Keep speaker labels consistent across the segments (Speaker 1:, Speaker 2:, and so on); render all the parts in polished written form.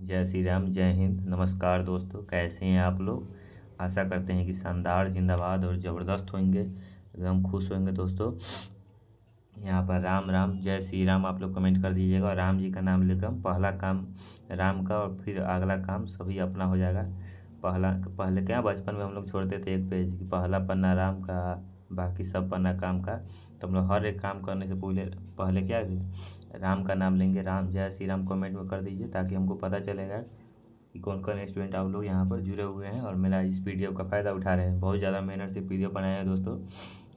Speaker 1: जय श्री राम, जय हिंद। नमस्कार दोस्तों, कैसे हैं आप लोग। आशा करते हैं कि शानदार, जिंदाबाद और ज़बरदस्त होंगे, एकदम खुश होंगे दोस्तों। यहाँ पर राम राम, जय श्री राम आप लोग कमेंट कर दीजिएगा। और राम जी का नाम लेकर पहला काम राम का और फिर अगला काम सभी अपना हो जाएगा। पहले क्या बचपन में हम लोग छोड़ते थे एक पेज कि पहला पन्ना राम का, बाकी सब पन्ना काम का। तो हम लोग हर एक काम करने से पहले क्या राम का नाम लेंगे। राम, जय श्री राम कमेंट में कर दीजिए ताकि हमको पता चलेगा कि कौन कौन स्टूडेंट आप लोग यहाँ पर जुड़े हुए हैं और मेरा इस पीडीएफ का फ़ायदा उठा रहे हैं। बहुत ज़्यादा मेहनत से पीडीएफ बनाया है दोस्तों।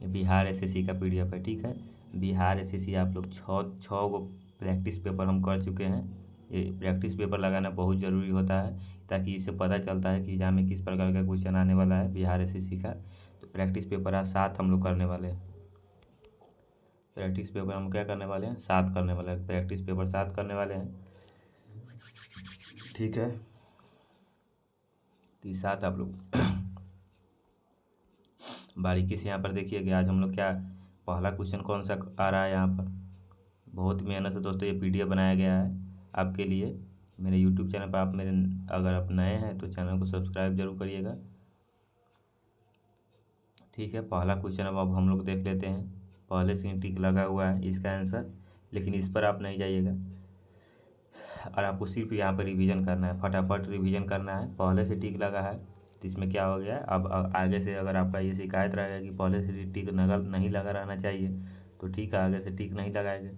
Speaker 1: ये बिहार एसएससी का पीडीएफ है, ठीक है। बिहार एसएससी आप लोग छः गो प्रैक्टिस पेपर हम कर चुके हैं। ये प्रैक्टिस पेपर लगाना बहुत ज़रूरी होता है ताकि इससे पता चलता है कि एग्जाम में किस प्रकार का क्वेश्चन आने वाला है बिहार एसएससी का। तो प्रैक्टिस पेपर आज 7 हम लोग करने वाले हैं। प्रैक्टिस पेपर हम क्या करने वाले हैं, 7 करने वाले हैं। प्रैक्टिस पेपर 7 करने वाले हैं, ठीक है। तो 7 आप लोग बारीकी से यहाँ पर देखिए कि आज हम लोग क्या पहला क्वेश्चन कौन सा आ रहा है। यहाँ पर बहुत मेहनत से दोस्तों ये पीडीएफ बनाया गया है आपके लिए। मेरे यूट्यूब चैनल पर अगर आप नए हैं तो चैनल को सब्सक्राइब जरूर करिएगा, ठीक है। पहला क्वेश्चन अब हम लोग देख लेते हैं। पहले से ही टिक लगा हुआ है इसका आंसर, लेकिन इस पर आप नहीं जाइएगा और आपको सिर्फ यहाँ पर रिवीजन करना है, फटाफट रिवीजन करना है। पहले से टिक लगा है तो इसमें क्या हो गया है, अब आगे से अगर आपका ये शिकायत रहेगा कि पहले से टिक नहीं लगा रहना चाहिए तो ठीक है, आगे से टिक नहीं लगाएंगे।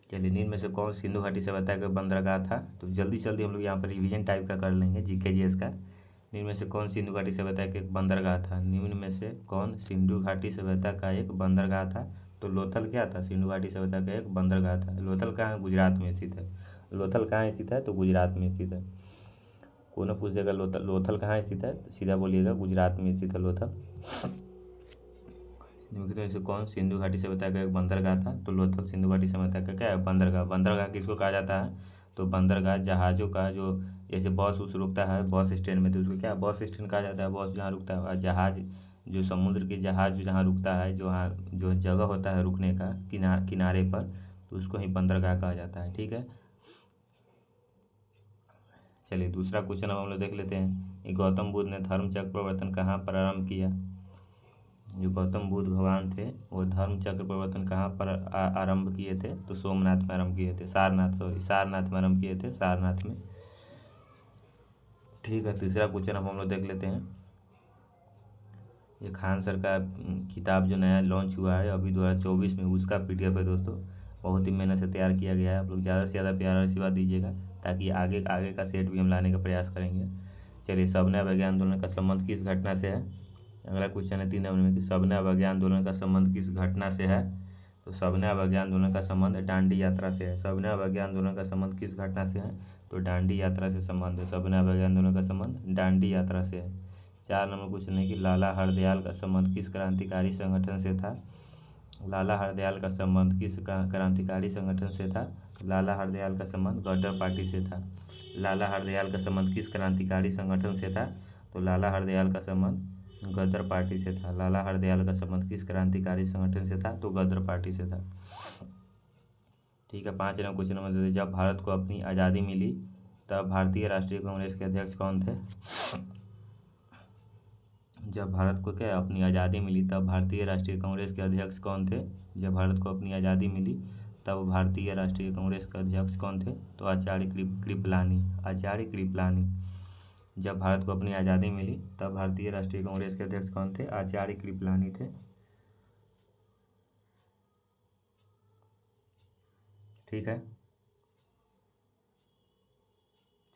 Speaker 1: चलिए, निम्न में से कौन सिंधु घाटी सभ्यता का बंदरगाह था। तो जल्दी जल्दी हम लोग यहाँ पर रिवीजन टाइप का कर लेंगे, जीके जीएस का। निम्न में से कौन सिंधु घाटी सभ्यता का एक बंदरगाह था। निम्न में से कौन सिंधु घाटी सभ्यता का एक बंदरगाह था। तो लोथल क्या था, सिंधु घाटी सभ्यता का एक बंदरगाह था। लोथल कहाँ है, गुजरात में स्थित है। लोथल कहाँ स्थित है, तो गुजरात में स्थित है। कौन पूछ देगा लोथल कहाँ स्थित है, तो सीधा बोलिएगा गुजरात में स्थित है लोथल। निम्नलिखित में से कौन सिंधु घाटी सभ्यता का एक बंदरगाह था। तो लोथल सिंधु घाटी सभ्यता का क्या है, बंदरगाह। बंदरगाह किसको कहा जाता है, तो बंदरगाह जहाज़ों का जो जैसे बस उस रुकता है बस स्टैंड में, तो उसको क्या बस स्टैंड कहा जाता है, बस जहाँ रुकता है। और जहाज़ जो समुद्र के जहाज़ जहाँ रुकता है, जो जगह होता है रुकने का किनारे पर, तो उसको ही बंदरगाह कहा जाता है, ठीक है। चलिए, दूसरा क्वेश्चन अब हम लोग देख लेते हैं। ये गौतम बुद्ध ने धर्म चक्र प्रवर्तन कहाँ पर आरंभ किया। जो गौतम बुद्ध भगवान थे वो धर्म चक्र प्रवर्तन कहाँ पर आरंभ किए थे, तो सोमनाथ में आरंभ किए थे, सारनाथ में आरंभ किए थे, सारनाथ में, ठीक है। तीसरा क्वेश्चन अब हम लोग देख लेते हैं। ये खान सर का किताब जो नया लॉन्च हुआ है अभी 2024 में, उसका पीडीएफ है दोस्तों। बहुत ही मेहनत से तैयार किया गया है। आप लोग ज़्यादा से ज़्यादा प्यार और आशीर्वाद दीजिएगा ताकि आगे आगे का सेट भी हम लाने का प्रयास करेंगे। चलिए, सबने अवज्ञा आंदोलन का संबंध किस घटना से है। अगला क्वेश्चन है 3 नंबर में कि सबने अवज्ञा आंदोलन का संबंध किस घटना से है। तो सबने अवज्ञा आंदोलन का संबंध दांडी यात्रा से है। सबने अवज्ञा आंदोलन का संबंध किस घटना से है, तो दांडी यात्रा से संबंध है। सबने अवज्ञा आंदोलन का संबंध दांडी यात्रा से है। 4 नंबर क्वेश्चन है कि लाला हरदयाल का संबंध किस क्रांतिकारी संगठन से था। लाला हरदयाल का संबंध किस क्रांतिकारी संगठन से था। लाला हरदयाल का संबंध गदर पार्टी से था। लाला हरदयाल का संबंध किस क्रांतिकारी संगठन से था, तो लाला हरदयाल का संबंध गदर पार्टी से था। लाला हरदयाल का संबंध किस क्रांतिकारी संगठन से था, तो गदर पार्टी से था, ठीक है। 5 नंबर क्वेश्चन नंबर, जब भारत को अपनी आज़ादी मिली तब भारतीय राष्ट्रीय कांग्रेस के अध्यक्ष कौन थे। जब भारत को क्या अपनी आज़ादी मिली तब भारतीय राष्ट्रीय कांग्रेस के अध्यक्ष कौन थे। जब भारत को अपनी आज़ादी मिली तब भारतीय राष्ट्रीय कांग्रेस के अध्यक्ष कौन थे, तो आचार्य कृपलानी। आचार्य कृपलानी। जब भारत को अपनी आज़ादी मिली तब भारतीय राष्ट्रीय कांग्रेस के अध्यक्ष कौन थे, आचार्य कृपलानी थे, ठीक है।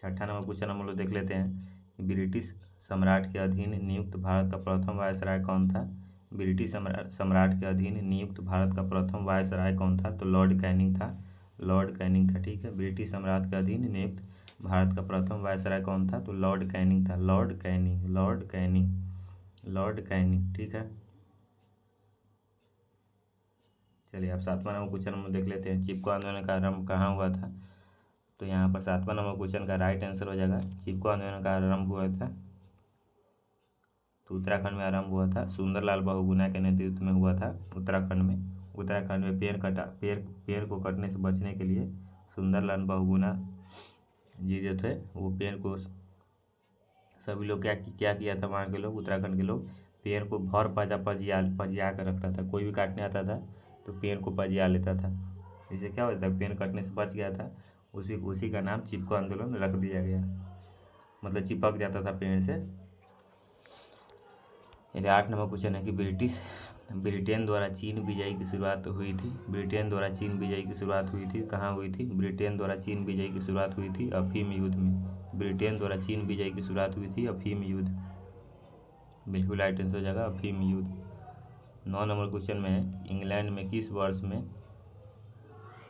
Speaker 1: 6ठा नंबर क्वेश्चन हम लोग देख लेते हैं। ब्रिटिश सम्राट के अधीन नियुक्त भारत का प्रथम वायसराय कौन था। ब्रिटिश सम्राट के अधीन नियुक्त भारत का प्रथम वायसराय कौन था, तो लॉर्ड कैनिंग था। लॉर्ड कैनिंग था, ठीक है। ब्रिटिश सम्राट के अधीन नियुक्त भारत का प्रथम वायसराय कौन था, तो लॉर्ड कैनिंग था। Lord Canning, Lord Canning, Lord Canning, ठीक है। चलिए, अब 7वां नंबर क्वेश्चन हम देख लेते हैं। चिपको आंदोलन का आरंभ कहाँ हुआ था। तो यहाँ पर 7वां नंबर क्वेश्चन का राइट आंसर हो जाएगा, चिपको आंदोलन का आरंभ हुआ था तो उत्तराखंड में आरंभ हुआ था। सुंदरलाल बहुगुणा के नेतृत्व में हुआ था उत्तराखंड में। उत्तराखंड में पेड़ को कटने से बचने के लिए सुंदरलाल बहुगुणा जी जो थे वो पेड़ को, सभी लोग क्या किया था वहाँ के लोग, उत्तराखंड के लोग पेड़ को भर पजिया कर रखता था। कोई भी काटने आता था तो पेड़ को पजिया लेता था। इससे क्या होता था, पेड़ कटने से बच गया था। उसी का नाम चिपको आंदोलन रख दिया गया, मतलब चिपक जाता था पेड़ से। चलिए 8 नंबर क्वेश्चन है कि ब्रिटेन द्वारा चीन विजय की शुरुआत हुई थी। ब्रिटेन द्वारा चीन विजय की शुरुआत हुई थी, कहाँ हुई थी? ब्रिटेन द्वारा चीन विजय की शुरुआत हुई थी अफीम युद्ध में। ब्रिटेन द्वारा चीन विजय की शुरुआत हुई थी अफीम युद्ध। बिल्कुल राइट आंसर हो जाएगा अफीम युद्ध। 9 नंबर क्वेश्चन में है, इंग्लैंड में किस वर्ष में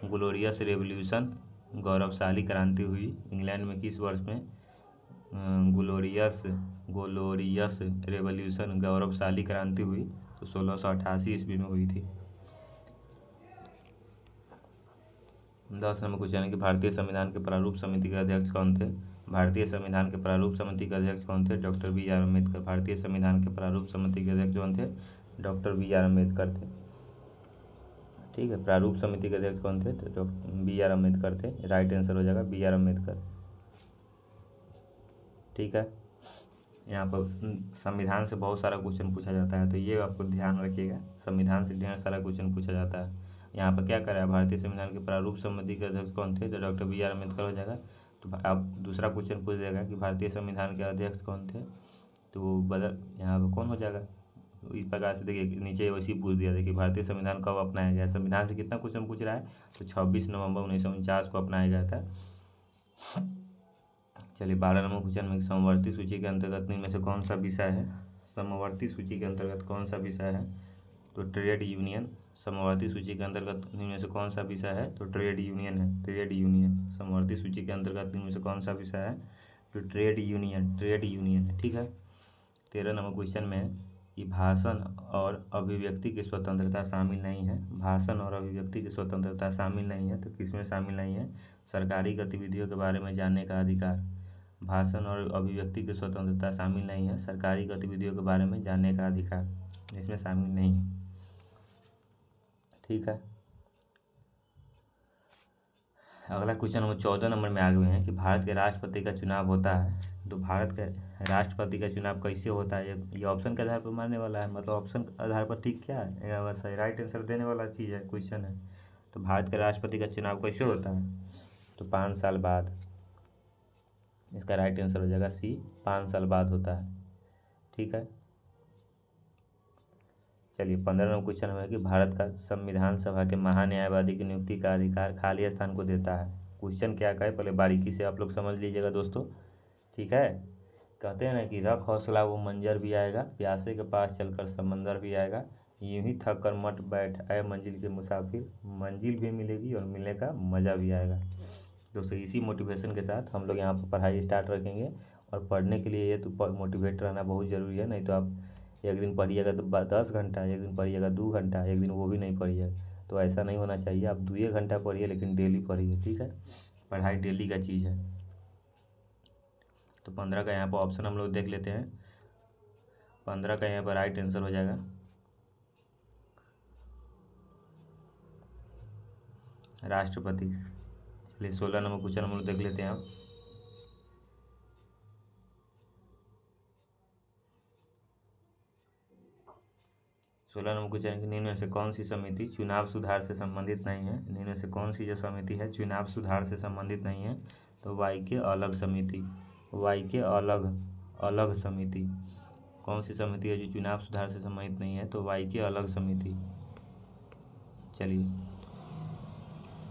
Speaker 1: ग्लोरियस रेवोल्यूशन गौरवशाली क्रांति हुई? इंग्लैंड में किस वर्ष में ग्लोरियस रेवोल्यूशन गौरवशाली क्रांति हुई? तो 1688 ईस्वी में हुई थी। 10 नंबर क्वेश्चन है कि भारतीय संविधान के प्रारूप समिति के अध्यक्ष कौन थे? भारतीय संविधान के प्रारूप समिति के अध्यक्ष कौन थे? Doctor B R Ambedkar. भारतीय संविधान के प्रारूप समिति के अध्यक्ष कौन थे? डॉक्टर बी आर अम्बेडकर थे। ठीक है, प्रारूप समिति के अध्यक्ष कौन थे? तो डॉक्टर बी आर अम्बेडकर थे। राइट आंसर हो जाएगा बी आर अम्बेडकर। ठीक है, यहाँ पर संविधान से बहुत सारा क्वेश्चन पूछा जाता है, तो ये आपको ध्यान रखिएगा, संविधान से ढेर सारा क्वेश्चन पूछा जाता है। यहाँ पर क्या करा है, भारतीय संविधान के प्रारूप समिति के अध्यक्ष कौन थे? तो डॉक्टर बी आर अम्बेडकर हो जाएगा। तो आप दूसरा क्वेश्चन पूछ देगा कि भारतीय संविधान के अध्यक्ष कौन थे, तो बदल यहाँ पर कौन हो जाएगा? इस प्रकार से देखिए नीचे वैसे ही पूछ दिया, देखिए भारतीय संविधान कब अपनाया गया? संविधान से कितना क्वेश्चन पूछ रहा है? तो 26 नवंबर 1949 को अपनाया गया था। चलिए 12 नंबर क्वेश्चन में, समवर्ती सूची के अंतर्गत इनमें से कौन सा विषय है? समवर्ती सूची के अंतर्गत कौन सा विषय है? तो ट्रेड यूनियन। समवर्ती सूची के अंतर्गत इनमें से कौन सा विषय है? तो ट्रेड यूनियन है, ट्रेड यूनियन। समवर्ती सूची के अंतर्गत इनमें से कौन सा विषय है? तो ट्रेड यूनियन है। ठीक है, 13 नंबर क्वेश्चन में है कि भाषण और अभिव्यक्ति की स्वतंत्रता शामिल नहीं है। भाषण और अभिव्यक्ति की स्वतंत्रता शामिल नहीं है, तो किसमें शामिल नहीं है? सरकारी गतिविधियों के बारे में जानने का अधिकार। भाषण और अभिव्यक्ति की स्वतंत्रता शामिल नहीं है, सरकारी गतिविधियों के बारे में जानने का अधिकार इसमें शामिल नहीं है। ठीक है, अगला क्वेश्चन नंबर 14 नंबर में आगे हुए हैं कि भारत के राष्ट्रपति का चुनाव होता है। तो भारत के राष्ट्रपति का चुनाव कैसे होता है? ये ऑप्शन के आधार पर मानने वाला है, मतलब ऑप्शन के आधार पर ठीक क्या है, बस राइट आंसर देने वाला चीज़ है, क्वेश्चन है। तो भारत के राष्ट्रपति का चुनाव कैसे होता है? तो 5 साल बाद। इसका राइट आंसर हो जाएगा सी, 5 साल बाद होता है। ठीक है, चलिए 15 नंबर क्वेश्चन है कि भारत का संविधान सभा के महान्यायवादी की नियुक्ति का अधिकार खाली स्थान को देता है। क्वेश्चन क्या का है, पहले बारीकी से आप लोग समझ लीजिएगा दोस्तों। ठीक है, कहते हैं ना कि रख हौसला वो मंजर भी आएगा, प्यासे के पास चलकर समंदर भी आएगा, यूं ही थक कर मत बैठ आए मंजिल के मुसाफिर, मंजिल भी मिलेगी और मिलने का मज़ा भी आएगा। दोस्तों इसी मोटिवेशन के साथ हम लोग यहाँ पर पढ़ाई स्टार्ट रखेंगे, और पढ़ने के लिए ये तो मोटिवेट रहना बहुत ज़रूरी है, नहीं तो आप एक दिन पढ़िएगा तो 10 घंटा, एक दिन पढ़िएगा 2 घंटा, एक दिन वो भी नहीं पढ़िएगा, तो ऐसा नहीं होना चाहिए। आप 2 घंटा पढ़िए लेकिन डेली पढ़िए। ठीक है, पढ़ाई डेली का चीज़ है। तो 15 का यहाँ पर ऑप्शन हम लोग देख लेते हैं। 15 का यहाँ पर राइट आंसर हो जाएगा राष्ट्रपति। चलिए 16 नंबर क्वेश्चन हम लोग देख लेते हैं आप। सोलह नंबर क्वेश्चन कि निम्न में से कौन सी समिति चुनाव सुधार से संबंधित नहीं है? निम्न में से कौन सी जो समिति है चुनाव सुधार से संबंधित नहीं है? तो वाई के अलग समिति, वाई के अलग समिति। कौन सी समिति है जो चुनाव सुधार से संबंधित नहीं है? तो वाई के अलग समिति। चलिए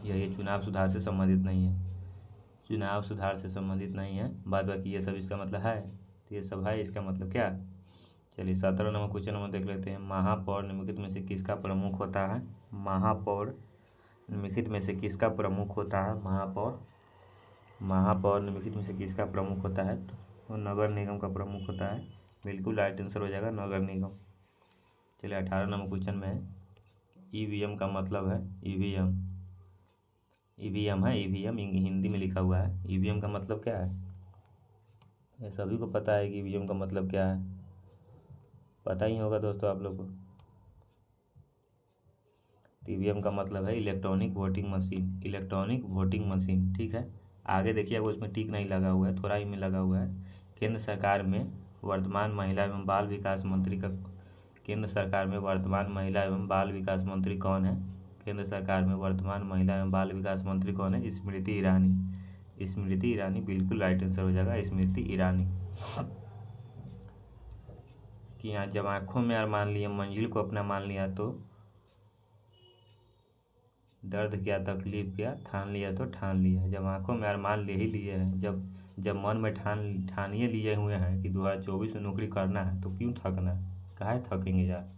Speaker 1: यही चुनाव सुधार से संबंधित नहीं है, चुनाव सुधार से संबंधित नहीं है, बाद बाकी ये सब इसका मतलब है, तो ये सब है, इसका मतलब क्या? चलिए 17 नंबर क्वेश्चन हम देख लेते हैं। महापौर निम्नलिखित में से किसका प्रमुख होता है? महापौर निम्नलिखित में से किसका प्रमुख होता है? महापौर निम्नलिखित में से किसका प्रमुख होता है? तो नगर निगम का प्रमुख होता है। बिल्कुल राइट आंसर हो जाएगा नगर निगम। चलिए 18 नंबर क्वेश्चन में है ईवीएम का मतलब है, ईवीएम है, ईवीएम हिंदी में लिखा हुआ है। ईवीएम का मतलब क्या है? ये सभी को पता है कि ईवीएम का मतलब क्या है, पता ही होगा दोस्तों आप लोग को। ईवीएम का मतलब है electronic voting machine, electronic voting machine. ठीक है, आगे देखिए वो उसमें टिक नहीं लगा हुआ है, थोड़ा ही में लगा हुआ है। केंद्र सरकार में वर्तमान महिला एवं बाल विकास मंत्री का केंद्र सरकार में वर्तमान महिला एवं बाल विकास मंत्री कौन है? केंद्र सरकार में वर्तमान महिला एवं बाल विकास मंत्री कौन है? स्मृति ईरानी। स्मृति ईरानी बिल्कुल राइट आंसर हो जाएगा, स्मृति ईरानी। कि यहाँ जब आँखों में अरमान लिया, मंजिल को अपना मान लिया तो दर्द क्या तकलीफ क्या, ठान लिया तो ठान लिया। जब आँखों में अरमान ले ही लिए हैं, जब मन में ठानिए लिए हुए हैं कि 2024 में नौकरी करना है, तो क्यों थकना है, काहे थकेंगे यार,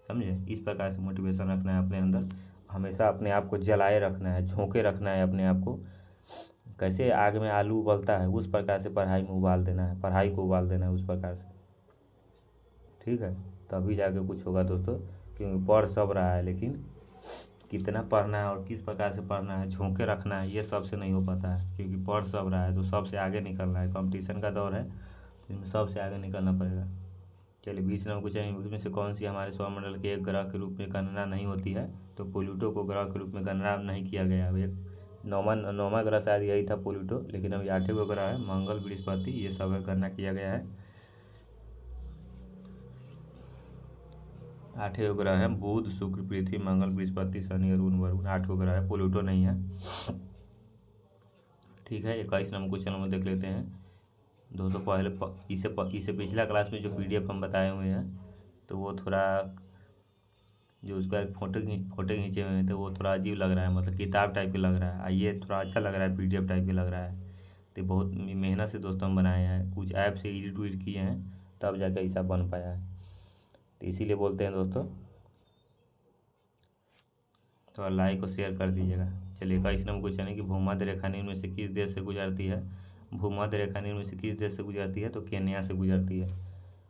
Speaker 1: समझे। इस प्रकार से मोटिवेशन रखना है अपने अंदर, हमेशा अपने आप को जलाए रखना है, झोंके रखना है अपने आप को। कैसे आग में आलू उबलता है, उस प्रकार से पढ़ाई में उबाल देना है, पढ़ाई को उबाल देना है उस प्रकार से, ठीक है। तभी जाके कुछ होगा दोस्तों, क्योंकि पढ़ सब रहा है, लेकिन कितना पढ़ना है और किस प्रकार से पढ़ना है, झोंके रखना है, ये सबसे नहीं हो पाता है। क्योंकि पढ़ सब रहा है तो सबसे आगे निकलना है, कंपटीशन का दौर है, तो इसमें सबसे आगे निकलना पड़ेगा। चलिए 20 नंबर क्वेश्चन, उसमें से कौन सी हमारे सौरमंडल के एक ग्रह के रूप में गणना नहीं होती है? तो प्लूटो को ग्रह के रूप में गणना नहीं किया गया है। एक नौवां ग्रह शायद यही था प्लूटो, लेकिन अभी 8वें ग्रह है मंगल, बृहस्पति, ये सब गणना किया गया है। 8वें ग्रह है बुध, शुक्र, पृथ्वी, मंगल, बृहस्पति, शनि, अरुण, वरुण, 8वां ग्रह है, प्लूटो नहीं है, ठीक है। 21 नंबर क्वेश्चन हम देख लेते हैं दोस्तों। पहले इससे पिछला क्लास में जो PDF हम बताए हुए हैं, तो वो थोड़ा जो उसका एक फोटो खींचे हुए थे, वो थोड़ा अजीब लग रहा है, मतलब किताब टाइप के लग रहा है। ये थोड़ा अच्छा लग रहा है, PDF टाइप के लग रहा है। तो बहुत मेहनत से दोस्तों हम बनाए हैं, कुछ ऐप से एडिट किए हैं, तब जाकर ऐसा बन पाया है। तो इसीलिए बोलते हैं दोस्तों, थोड़ा लाइक और शेयर कर दीजिएगा। चलिए 21 नंबर क्वेश्चन है कि भूमध्य रेखा निम्न में से किस देश से गुजरती है? भूमध्य रेखा निम्न में से किस देश से गुजरती है? तो केन्या से गुजरती है।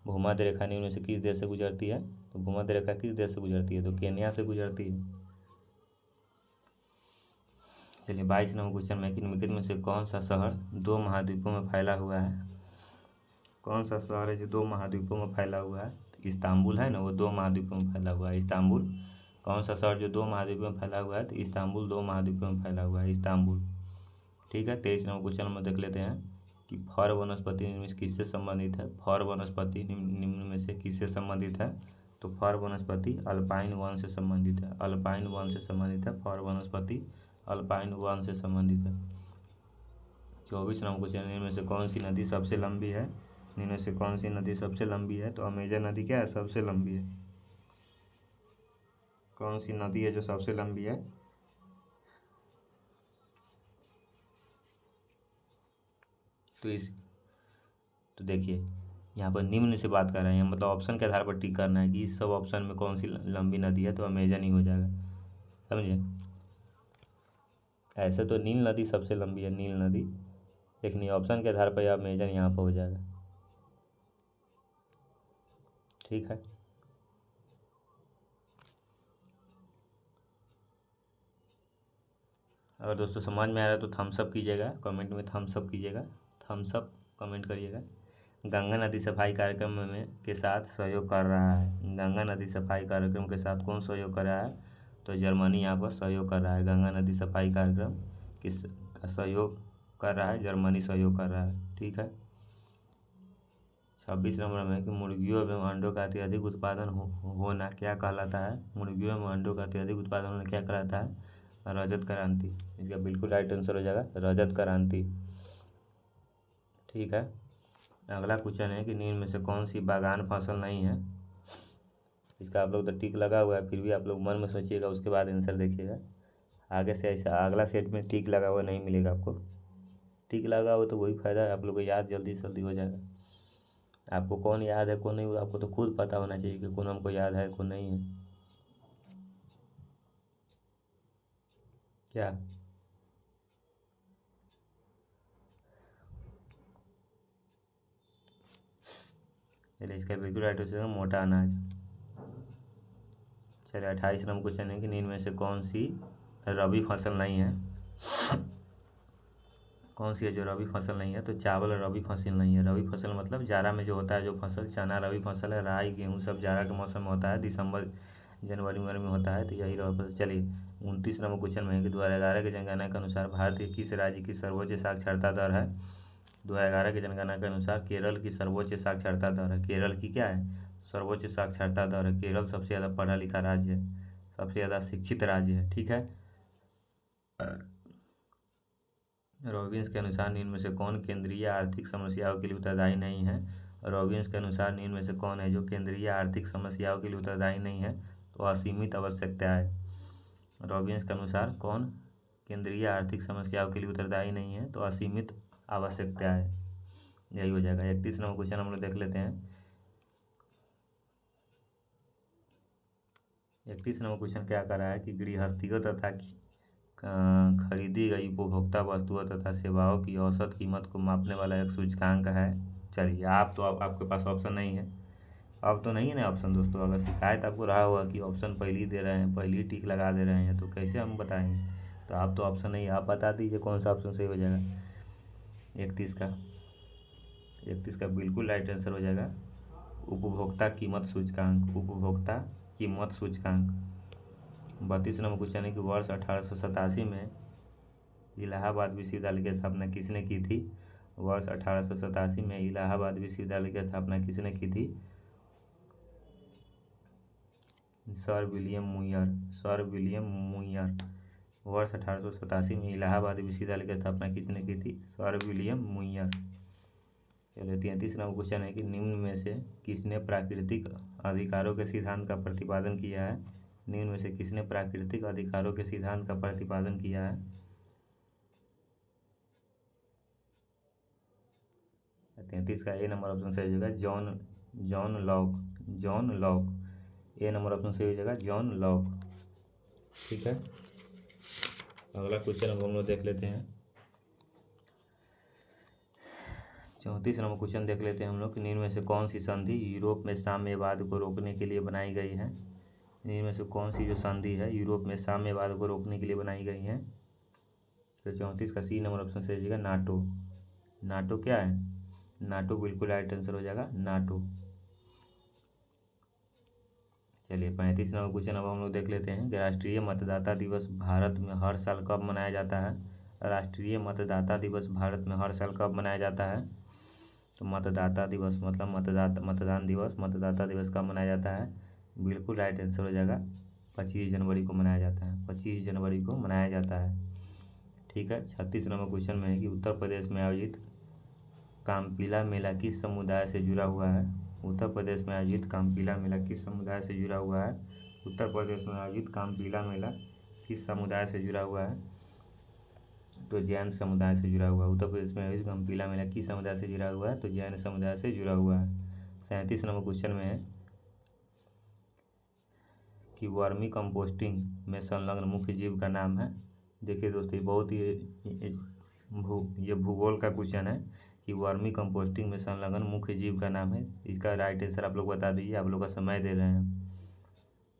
Speaker 1: भूमध्य रेखा निम्न में से किस देश से गुजरती है? तो भूमध्य रेखा किस देश से गुजरती है? तो केन्या से गुजरती है। चलिए 22 नंबर क्वेश्चन में कि निम्नलिखित में से कौन सा शहर 2 महाद्वीपों में फैला हुआ है? कौन सा शहर है जो 2 महाद्वीपों में फैला हुआ है? तो इस्तांबुल है ना, वो 2 महाद्वीपों में फैला हुआ है, इस्तांबुल। कौन सा शहर जो 2 महाद्वीपों में फैला हुआ है? तो इस्तांबुल 2 महाद्वीपों में फैला हुआ है, इस्तांबुल, ठीक है। 23 नंबर क्वेश्चन में देख लेते हैं कि फर वनस्पति निम्न में से किससे संबंधित है? फर वनस्पति निम्न में से किससे संबंधित है? तो फर वनस्पति अल्पाइन वन से संबंधित है, अल्पाइन वन से संबंधित है, फर वनस्पति अल्पाइन वन से संबंधित है। 24 नंबर क्वेश्चन, निम्न में से कौन सी नदी सबसे लंबी है? निम्न में से कौन सी नदी सबसे लंबी है? तो अमेजन नदी क्या है, सबसे लंबी है। कौन सी नदी है जो सबसे लंबी है? तो देखिए यहाँ पर निम्न से बात कर रहे हैं, मतलब ऑप्शन के आधार पर टिक करना है कि इस सब ऑप्शन में कौन सी लंबी नदी है, तो अमेजन ही हो जाएगा, समझे। ऐसे तो नील नदी सबसे लंबी है, नील नदी, लेकिन ये ऑप्शन के आधार पर अमेजन यहाँ पर हो जाएगा, ठीक है। अगर दोस्तों समझ में आ रहा है तो थम्स अप कीजिएगा, कमेंट में थम्स अप कीजिएगा, थम्स अप कमेंट करिएगा। गंगा नदी सफाई कार्यक्रम में के साथ सहयोग कर रहा है? गंगा नदी सफाई कार्यक्रम के साथ कौन सहयोग कर रहा है? तो जर्मनी यहाँ पर सहयोग कर रहा है। गंगा नदी सफाई कार्यक्रम किस का सहयोग कर रहा है? जर्मनी सहयोग कर रहा है, ठीक है। 26 नंबर में कि मुर्गियों एवं अंडों का अत्यधिक उत्पादन होना क्या कहलाता है? मुर्गियों एवं अंडों का अत्यधिक उत्पादन होना क्या कहलाता है? रजत क्रांति। इसका बिल्कुल राइट आंसर हो जाएगा रजत क्रांति, ठीक है। अगला क्वेश्चन है कि निम्न में से कौन सी बागान फसल नहीं है? इसका आप लोग तो टिक लगा हुआ है, फिर भी आप लोग मन में सोचिएगा, उसके बाद आंसर देखिएगा। आगे से ऐसा अगला सेट में टिक लगा हुआ नहीं मिलेगा आपको। टिक लगा हुआ तो वही फ़ायदा है, आप लोग को याद जल्दी से जल्दी हो जाएगा। आपको कौन याद है कौन नहीं, आपको तो खुद पता होना चाहिए कि कौन हमको याद है कौन नहीं है, क्या। चलिए इसका बिल्कुल राइट आंसर है मोटा अनाज। चलिए 28 नंबर क्वेश्चन है कि निम्न में से कौन सी रबी फसल नहीं है? कौन सी है जो रबी फसल नहीं है? तो चावल रबी फसल नहीं है। रबी फसल मतलब जाड़ा में जो होता है जो फसल, चना रबी फसल है, राई गेहूँ सब जाड़ा के मौसम में होता है, दिसंबर जनवरी में होता है, तो यही रबी फसल। चलिए 29 नंबर क्वेश्चन में है कि 2011 की जनगणना के अनुसार भारत के किस राज्य की सर्वोच्च साक्षरता दर है। 2011 की जनगणना के अनुसार केरल की सर्वोच्च साक्षरता दर है। केरल की क्या है, सर्वोच्च साक्षरता दर है। केरल सबसे ज़्यादा पढ़ा लिखा राज्य है, सबसे ज़्यादा शिक्षित राज्य है। ठीक है। रॉबिन्स के अनुसार निम्न में से कौन केंद्रीय आर्थिक समस्याओं के लिए उत्तरदायी नहीं है। रॉबिन्स के अनुसार निम्न में से कौन है जो केंद्रीय आर्थिक समस्याओं के लिए उत्तरदायी नहीं है, तो असीमित आवश्यकता है। रॉबिन्स के अनुसार कौन केंद्रीय आर्थिक समस्याओं के लिए उत्तरदायी नहीं है, तो असीमित आवश्यकता है, यही हो जाएगा। 31 नंबर क्वेश्चन हम लोग देख लेते हैं। 31 नंबर क्वेश्चन क्या कर रहा है कि गृहस्थियों तथा खरीदी गई उपभोक्ता वस्तुओं तथा सेवाओं की औसत कीमत को मापने वाला एक सूचकांक है। चलिए, आपके पास ऑप्शन नहीं है, अब तो नहीं है ना ऑप्शन दोस्तों। अगर शिकायत आपको रहा होगा कि ऑप्शन पहले ही दे रहे हैं, पहले ही टिक लगा दे रहे हैं, तो कैसे हम बताएंगे। तो आप तो ऑप्शन नहीं है, आप बता दीजिए कौन सा ऑप्शन सही हो जाएगा। 31 का बिल्कुल राइट आंसर हो जाएगा उपभोक्ता कीमत सूचकांक। उपभोक्ता कीमत सूचकांक। 32 नंबर क्वेश्चन है कि वर्ष 1887 में इलाहाबाद विश्वविद्यालय की स्थापना किसने की थी। वर्ष 1887 में इलाहाबाद विश्वविद्यालय की स्थापना किसने की थी। Sir William Muir. वर्ष 1887 में इलाहाबाद विश्वविद्यालय की स्थापना किसने की थी, सर विलियम मुयर। चलिए, 33 नंबर क्वेश्चन है कि निम्न में से किसने प्राकृतिक अधिकारों के सिद्धांत का प्रतिपादन किया है। निम्न में से किसने प्राकृतिक अधिकारों के सिद्धांत का प्रतिपादन किया है। 33 का ए नंबर ऑप्शन सही हो जाएगा जॉन लॉक। ए नंबर ऑप्शन सही हो जाएगा जॉन लॉक। ठीक है। अगला क्वेश्चन अब हम लोग देख लेते हैं। 34 नंबर क्वेश्चन देख लेते हैं हम लोग कि निम्न में से कौन सी संधि यूरोप में साम्यवाद को रोकने के लिए बनाई गई है। निम्न में से कौन सी जो संधि है यूरोप में साम्यवाद को रोकने के लिए बनाई गई है। तो 34 का सी नंबर ऑप्शन सही हो जाएगा नाटो। नाटो क्या है, नाटो बिल्कुल राइट आंसर हो जाएगा नाटो। चलिए, 35 नंबर क्वेश्चन अब हम लोग देख लेते हैं कि राष्ट्रीय मतदाता दिवस भारत में हर साल कब मनाया जाता है। राष्ट्रीय मतदाता दिवस भारत में हर साल कब मनाया जाता है। तो मतदाता दिवस मतलब मतदान दिवस, मतदाता दिवस कब मनाया जाता है। बिल्कुल राइट आंसर हो जाएगा 25 जनवरी को मनाया जाता है। 25 जनवरी को मनाया जाता है। ठीक है। 36 नंबर क्वेश्चन में है कि उत्तर प्रदेश में आयोजित कामपिला मेला किस समुदाय से जुड़ा हुआ है। उत्तर प्रदेश में आयोजित कामपिला मेला किस समुदाय से जुड़ा हुआ है। उत्तर प्रदेश में आयोजित कामपिला मेला किस समुदाय से जुड़ा हुआ है। तो जैन समुदाय से जुड़ा हुआ है। उत्तर प्रदेश में आयोजित कामपिला मेला किस समुदाय से जुड़ा हुआ है, तो जैन समुदाय से जुड़ा हुआ है। 37 नंबर क्वेश्चन में है कि वर्मी कंपोस्टिंग में संलग्न मुख्य जीव का नाम है। देखिए दोस्तों, बहुत ही ये भूगोल का क्वेश्चन है कि वर्मी कंपोस्टिंग में संलग्न मुख्य जीव का नाम है। इसका राइट आंसर आप लोग बता दीजिए। आप लोग का समय दे रहे हैं,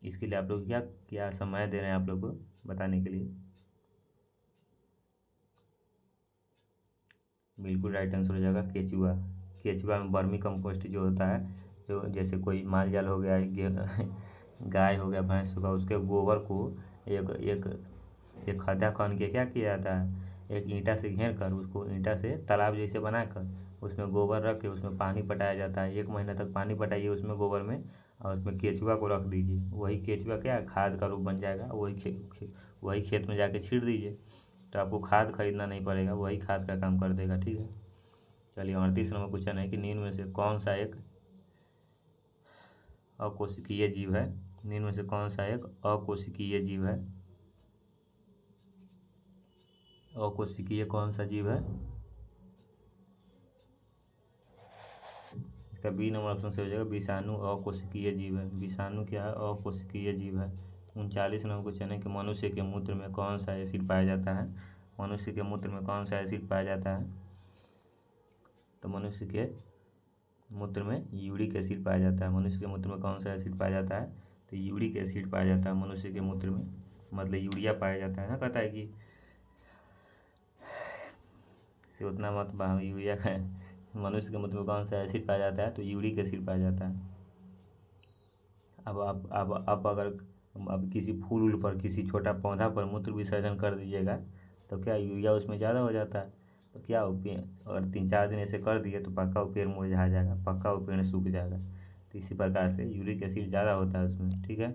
Speaker 1: इसके लिए आप लोग क्या समय दे रहे हैं आप लोग को बताने के लिए। बिल्कुल राइट आंसर हो जाएगा केचुआ। केचुआ में वर्मी कंपोस्ट जो होता है, जो जैसे कोई माल जाल हो गया, गाय हो गया, भैंस होगा, उसके गोबर को एक एक एक खड्डा खन के क्या किया जाता है, एक ईंटा से घेर कर उसको ईंटा से तालाब जैसे बनाकर उसमें गोबर रख के उसमें पानी पटाया जाता है। 1 महीना तक पानी पटाइए उसमें गोबर में, और उसमें केचुआ को रख दीजिए। वही केचुआ क्या है, खाद का रूप बन जाएगा। वही खेत में जाके छीड़ दीजिए, तो आपको खाद खरीदना नहीं पड़ेगा, वही खाद का काम कर देगा। ठीक है। चलिए, 38 नंबर क्वेश्चन है कि निम्न में से कौन सा एक अकोशिकीय जीव है। निम्न में से कौन सा एक अकोशिकीय जीव है। अकोशिकीय कौन सा जीव है। इसका बी नंबर ऑप्शन से हो जाएगा विषाणु अकोशिकीय जीव है। विषाणु क्या है, अकोशिकीय जीव है। 39 नंबर क्वेश्चन है कि मनुष्य के मूत्र में कौन सा एसिड पाया जाता है। मनुष्य के मूत्र में कौन सा एसिड पाया जाता है। तो मनुष्य के मूत्र में यूरिक एसिड पाया जाता है। मनुष्य के मूत्र में कौन सा एसिड पाया जाता है, तो यूरिक एसिड पाया जाता है मनुष्य के मूत्र में, मतलब यूरिया पाया जाता है ना। पता है कि से उतना मत यूरिया का मनुष्य के मूत्र में कौन सा एसिड पाया जाता है, तो यूरिक एसिड पाया जाता है। अब अगर अब किसी फूल उल पर, किसी छोटा पौधा पर मूत्र विसर्जन कर दीजिएगा तो क्या यूरिया उसमें ज़्यादा हो जाता है, तो क्या वो पेड़, अगर 3-4 दिन ऐसे कर दिए तो पक्का वो पेड़ मुरझा जाएगा, पक्का वो पेड़ सूख जाएगा। तो इसी प्रकार से यूरिक एसिड ज़्यादा होता है उसमें, ठीक है।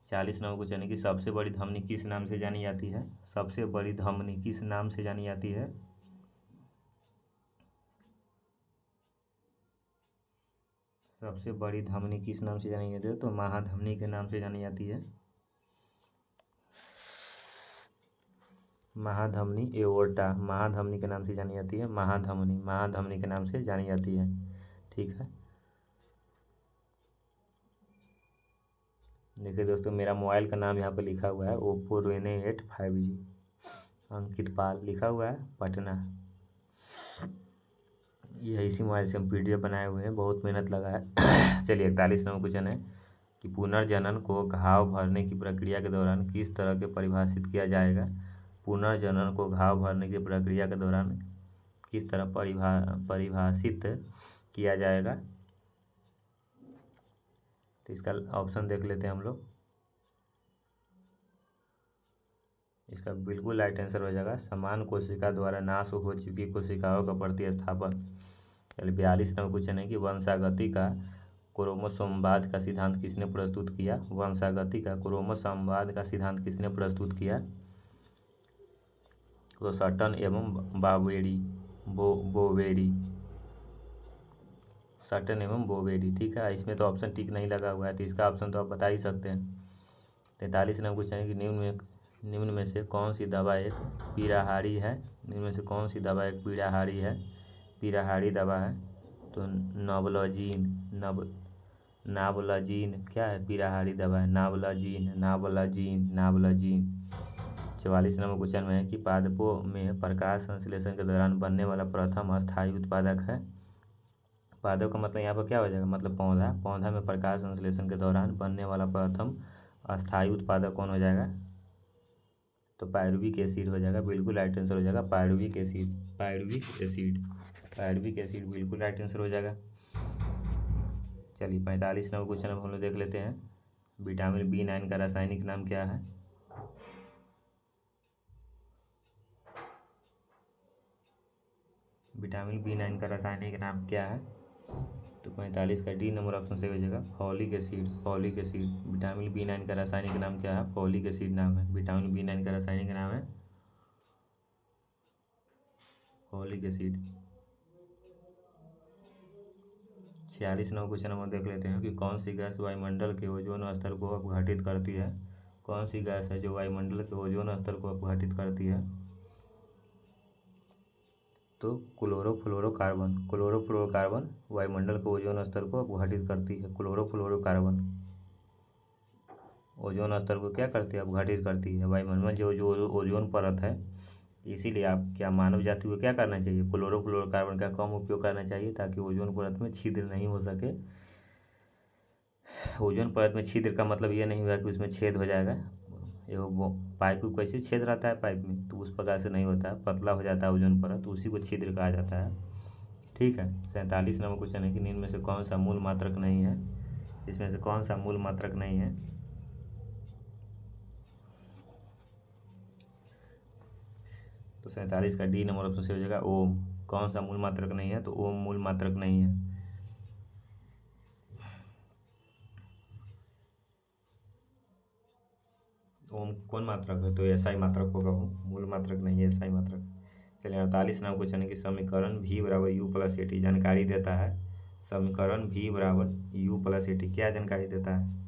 Speaker 1: 40 नंबर क्वेश्चन है कि सबसे बड़ी धमनी किस नाम से जानी जाती है। सबसे बड़ी धमनी किस नाम से जानी जाती है। सबसे बड़ी धमनी किस नाम से जानी जाती है, तो महाधमनी के नाम से जानी जाती है। महाधमनी एओर्टा, महाधमनी के नाम से जानी जाती है। महाधमनी, महाधमनी के नाम से जानी जाती है, ठीक है। देखिए दोस्तों, मेरा मोबाइल का नाम यहाँ पे लिखा हुआ है ओप्पो रेनो 8 5G, अंकित पाल लिखा हुआ है, पटना। ये इसी मोबाइल से हम PDF बनाए हुए हैं, बहुत मेहनत लगा है। चलिए 41 नंबर क्वेश्चन है कि पुनर्जनन को घाव भरने की प्रक्रिया के दौरान किस तरह के परिभाषित किया जाएगा। पुनर्जनन को घाव भरने की प्रक्रिया के दौरान किस तरह परिभाषित किया जाएगा। तो इसका ऑप्शन देख लेते हैं हम लोग। इसका बिल्कुल राइट आंसर हो जाएगा समान कोशिका द्वारा नाश हो चुकी कोशिकाओं का प्रतिस्थापन। चलिए 42 नंबर क्वेश्चन है कि वंशागति का क्रोमोसोमवाद का सिद्धांत किसने प्रस्तुत किया। वंशागति का क्रोमोसोमवाद का सिद्धांत किसने प्रस्तुत किया। तो सटन एवं बोवेरी, सटन एवं बोवेरी, ठीक है। इसमें तो ऑप्शन टिक नहीं लगा हुआ है, तो इसका ऑप्शन तो आप बता ही सकते हैं। 43 नंबर क्वेश्चन है कि निम्न में से कौन सी दवा एक पीड़ाहारी है। निम्न में से कौन सी दवा एक पीड़ाहारी है, पीड़ाहारी दवा है। तो नावलजीन क्या है, पीड़ाहारी दवा है, नावलजीन। 44 नंबर क्वेश्चन में है कि पादपों में प्रकाश संश्लेषण के दौरान बनने वाला प्रथम अस्थायी उत्पादक है। पादप का मतलब यहाँ पर क्या हो जाएगा, मतलब पौधा में प्रकाश संश्लेषण के दौरान बनने वाला प्रथम अस्थायी उत्पादक कौन हो जाएगा। तो पायरुविक एसिड हो जाएगा, बिल्कुल राइट आंसर हो जाएगा पायरुविक एसिड बिल्कुल राइट आंसर हो जाएगा। चलिए 45 नंबर क्वेश्चन हम लोग देख लेते हैं। विटामिन B9 का रासायनिक नाम क्या है। विटामिन B9 का रासायनिक नाम क्या है। तो 45 का D नंबर ऑप्शन से हो जाएगा फॉलिक एसिड। विटामिन B9 का रासायनिक नाम क्या है, फॉलिक एसिड नाम है। विटामिन B9 का रासायनिक नाम है फॉलिक एसिड। 46 नंबर क्वेश्चन हम देख लेते हैं कि कौन सी गैस वायुमंडल के ओजोन स्तर को अपघटित करती है। कौन सी गैस है जो वायुमंडल के ओजोन स्तर को अपघटित करती है। तो क्लोरोफ्लोरोकार्बन वायुमंडल के ओजोन स्तर को अपघटित करती है। क्लोरोफ्लोरोकार्बन ओजोन स्तर को क्या करती है, अपघटित करती है। वायुमंडल में जो ओजोन परत है, इसीलिए आप क्या मानव जाति को क्या करना चाहिए, क्लोरोफ्लोरोकार्बन का कम उपयोग करना चाहिए, ताकि ओजोन परत में छिद्र नहीं हो सके। ओजोन परत में छिद्र का मतलब ये नहीं हुआ कि उसमें छेद हो जाएगा। वो पाइप कैसे छेद रहता है पाइप में, तो उस प्रकार से नहीं होता है, पतला हो जाता है ओजोन परत, तो उसी को छिद्र कहा जाता है, ठीक है। 47 नंबर क्वेश्चन है कि निम्न में से कौन सा मूल मात्रक नहीं है। इसमें से कौन सा मूल मात्रक नहीं है। तो 47 का D नंबर ऑप्शन से हो जाएगा ओम। कौन सा मूल मात्रक नहीं है, तो ओम मूल मात्रक नहीं है। ओम कौन मात्रक है, तो SI मात्रक होगा, वो मूल मात्रक नहीं है, SI मात्रक। चलिए 48 नंबर क्वेश्चन है कि समीकरण V = U+80 जानकारी देता है। समीकरण V = U+80 क्या जानकारी देता है।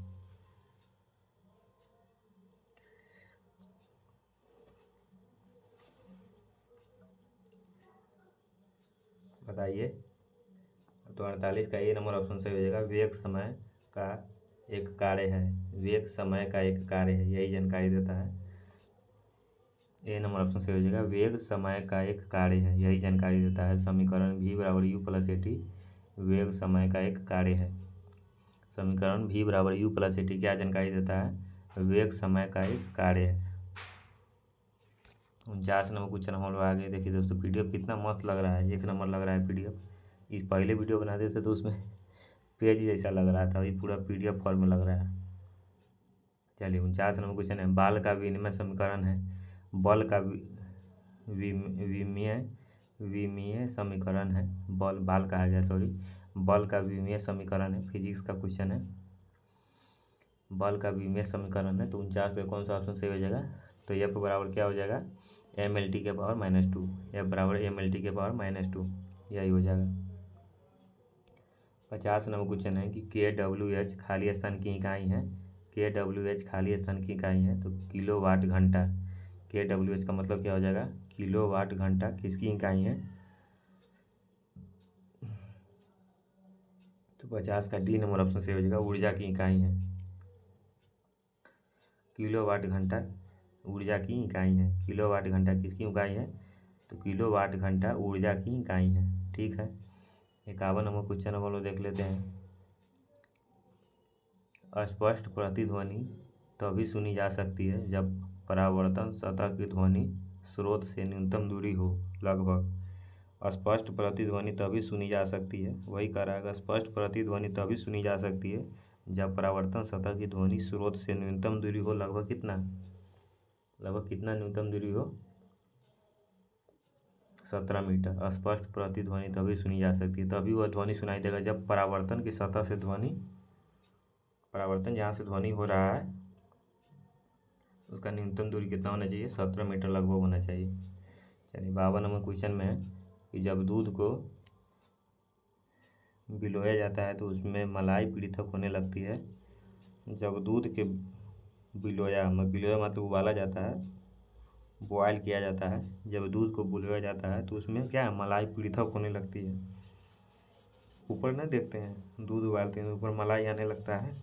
Speaker 1: बताइए। तो 48 का A नंबर ऑप्शन सही हो जाएगा वेग समय का एक कार्य है। वेग समय का एक कार्य है, यही जानकारी देता है। A नंबर ऑप्शन सही हो जाएगा वेग समय का एक कार्य है, यही जानकारी देता है। समीकरण V = U+80 वेग समय का एक कार्य है। समीकरण V = U+80 क्या जानकारी देता है, वेग समय का एक कार्य है। 49 नंबर क्वेश्चन हम लोग आगे देखिए दोस्तों, PDF कितना मस्त लग रहा है, एक नंबर लग रहा है PDF। इस पहले वीडियो बनाते थे तो उसमें पेज जैसा लग रहा था, अभी पूरा PDF फॉर्म में लग रहा है। चलिए 49 नंबर क्वेश्चन है, बाल का विनिमय समीकरण है, बल का विमीय विमीय समीकरण है, बाल कहा गया सॉरी, बल का विमीय समीकरण है, फिजिक्स का क्वेश्चन है, बल का विमीय समीकरण है। तो 49 का कौन सा ऑप्शन सही हो जाएगा? तो F बराबर क्या हो जाएगा? mLT के पावर -2, F बराबर mLT के पावर -2, यही हो जाएगा। 50 नंबर क्वेश्चन है कि kWh खाली स्थान की इकाई है, kWh खाली स्थान की इकाई है, तो किलोवाट घंटा, kWh का मतलब क्या हो जाएगा? किलोवाट घंटा किसकी इकाई है? तो 50 का डी नंबर ऑप्शन सही हो जाएगा, ऊर्जा की इकाई है। किलोवाट घंटा ऊर्जा की इकाई है, किलोवाट घंटा किसकी इकाई है? तो किलोवाट घंटा ऊर्जा की इकाई है, ठीक है। 51 नंबर क्वेश्चन हम लोग देख लेते हैं। अस्पष्ट प्रतिध्वनि तभी सुनी जा सकती है जब परावर्तन सतह की ध्वनि स्रोत से न्यूनतम दूरी हो, लगभग। स्पष्ट प्रतिध्वनि तभी सुनी जा सकती है, वही कह रहा है, स्पष्ट प्रतिध्वनि तभी सुनी जा सकती है जब परावर्तन सतह की ध्वनि स्रोत से न्यूनतम दूरी हो, लगभग कितना? लगभग कितना न्यूनतम दूरी हो? 17 मीटर। स्पष्ट प्रतिध्वनि तभी सुनी जा सकती है, तभी वह ध्वनि सुनाई देगा जब परावर्तन की सतह से ध्वनि, परावर्तन जहाँ से ध्वनि हो रहा है उसका न्यूनतम दूरी कितना होना चाहिए? 17 मीटर लगभग होना चाहिए। चलिए 52 नंबर क्वेश्चन में है कि जब दूध को बिलोया जाता है तो उसमें मलाई पृथक होने लगती है। जब दूध के बिलोया मतलब उबाला जाता है, बॉयल किया जाता है, जब दूध को बिलोया जाता है तो उसमें क्या है? मलाई पृथक होने लगती है। ऊपर ना देखते हैं, दूध उबालते हैं ऊपर मलाई आने लगता है,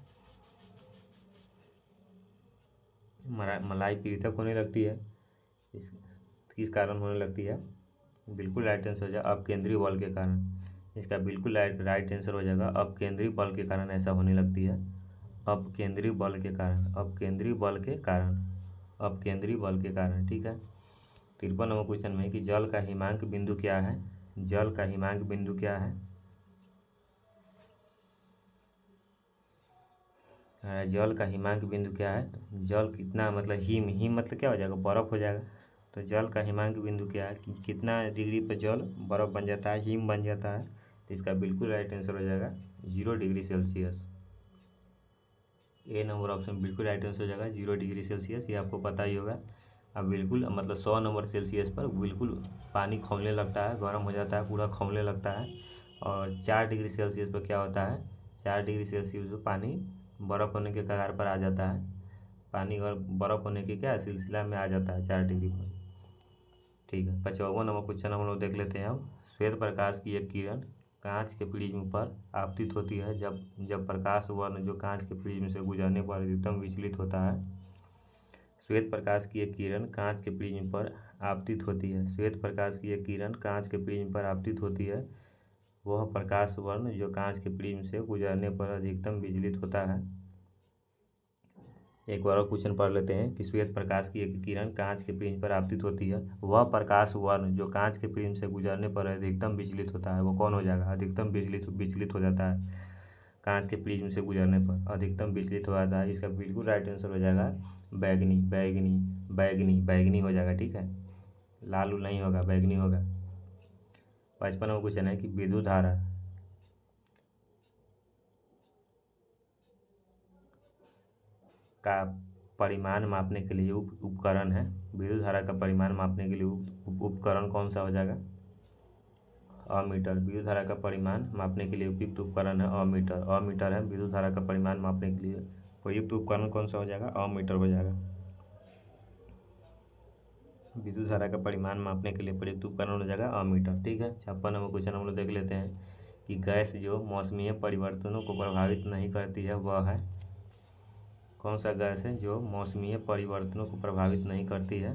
Speaker 1: मलाई पृथक होने लगती है। किस कारण होने लगती है? बिल्कुल राइट आंसर हो जाएगा अपकेंद्री बल के कारण। इसका बिल्कुल राइट आंसर हो जाएगा अपकेंद्री बल के कारण ऐसा होने लगती है, अपकेंद्री बल के कारण, अपकेंद्री बल के कारण, अपकेंद्री बल के कारण, ठीक है। 53 नंबर क्वेश्चन में कि जल का हिमांक बिंदु क्या है? जल का हिमांक बिंदु क्या है? जल का हिमांक बिंदु क्या है? तो जल कितना मतलब हिम मतलब क्या हो जाएगा? बर्फ़ हो जाएगा। तो जल का हिमांक बिंदु क्या है कि कितना डिग्री पर जल बर्फ़ बन जाता है, हिम बन जाता है? तो इसका बिल्कुल राइट आंसर हो जाएगा 0 डिग्री सेल्सियस। ए नंबर ऑप्शन बिल्कुल राइट आंसर हो जाएगा 0 डिग्री सेल्सियस, ये आपको पता ही होगा। अब बिल्कुल मतलब 100 नंबर सेल्सियस पर बिल्कुल पानी खौलने लगता है, गर्म हो जाता है, पूरा खौलने लगता है। और 4 डिग्री सेल्सियस पर क्या होता है? 4 डिग्री सेल्सियस पर पानी बर्फ़ होने के कगार पर आ जाता है, पानी और बर्फ़ होने के क्या सिलसिला में आ जाता है 4 डिग्री पर, ठीक है। 55 नंबर क्वेश्चन हम लोग देख लेते हैं अब। श्वेत प्रकाश की एक किरण कांच के प्रिज्म पर आपतित होती है जब प्रकाश वर्ण जो कांच के प्रिज्म से गुजरने पर अधिकतम विचलित होता है। श्वेत प्रकाश की एक किरण कांच के प्रिज्म पर आपतित होती है, श्वेत प्रकाश की एक किरण कांच के प्रिज्म पर आपतित होती है, वह प्रकाश वर्ण जो कांच के प्रिज्म से गुजरने पर अधिकतम विचलित होता है। एक बार और क्वेश्चन पढ़ लेते हैं कि श्वेत प्रकाश की एक किरण कांच के प्रिज्म पर आपतित होती है, वह प्रकाश वर्ण जो कांच के प्रिज्म से गुजरने पर अधिकतम विचलित होता है, वो कौन हो जाएगा? अधिकतम विचलित हो जाता है, कांच के प्रिज्म से गुजरने पर अधिकतम विचलित हो जाता है। इसका बिल्कुल राइट आंसर हो जाएगा बैगनी, बैगनी, बैगनी, बैगनी हो जाएगा, ठीक है। लाल नहीं होगा, बैगनी होगा। 55 नंबर क्वेश्चन है कि विद्युत धारा का परिमाण मापने के लिए उपकरण है, विद्युत धारा का परिमाण मापने के लिए उपकरण कौन सा हो जाएगा? अमीटर। विद्युत धारा का परिमाण मापने के लिए उपयुक्त उपकरण है अमीटर, अमीटर है विद्युत धारा का परिमाण मापने के लिए उपयुक्त उपकरण कौन सा हो जाएगा? अमीटर हो जाएगा। विद्युत धारा का परिमाण मापने के लिए प्रयुक्त उपकरण हो जाएगा अमीटर, ठीक है। 56 नंबर क्वेश्चन हम लोग देख लेते हैं कि गैस जो मौसमीय परिवर्तनों को प्रभावित नहीं करती है वह है, कौन सा गैस है जो मौसमीय परिवर्तनों को प्रभावित नहीं करती है?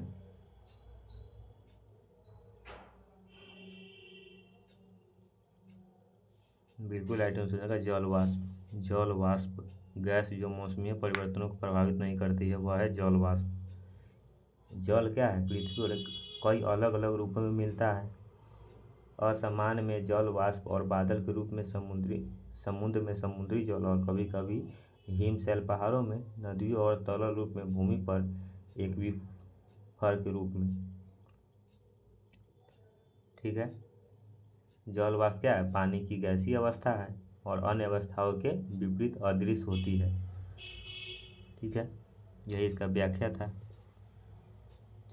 Speaker 1: बिल्कुल राइट आंसर हो जाएगा जल वाष्प। जल वाष्प गैस जो मौसमीय परिवर्तनों को प्रभावित नहीं करती है वह है जल वाष्प। जल क्या है? पृथ्वी पर कई अलग अलग रूपों में मिलता है, असमान में जल वाष्प और बादल के रूप में समुद्र में समुद्री जल और कभी कभी हिमशैल पहाड़ों में, नदियों और तरल रूप में, भूमि पर एक विफर के रूप में। ठीक है। जल वाष्प क्या है? पानी की गैसीय अवस्था है और अन्य अवस्थाओं के विपरीत अदृश्य होती है। ठीक है, यही इसका व्याख्या था।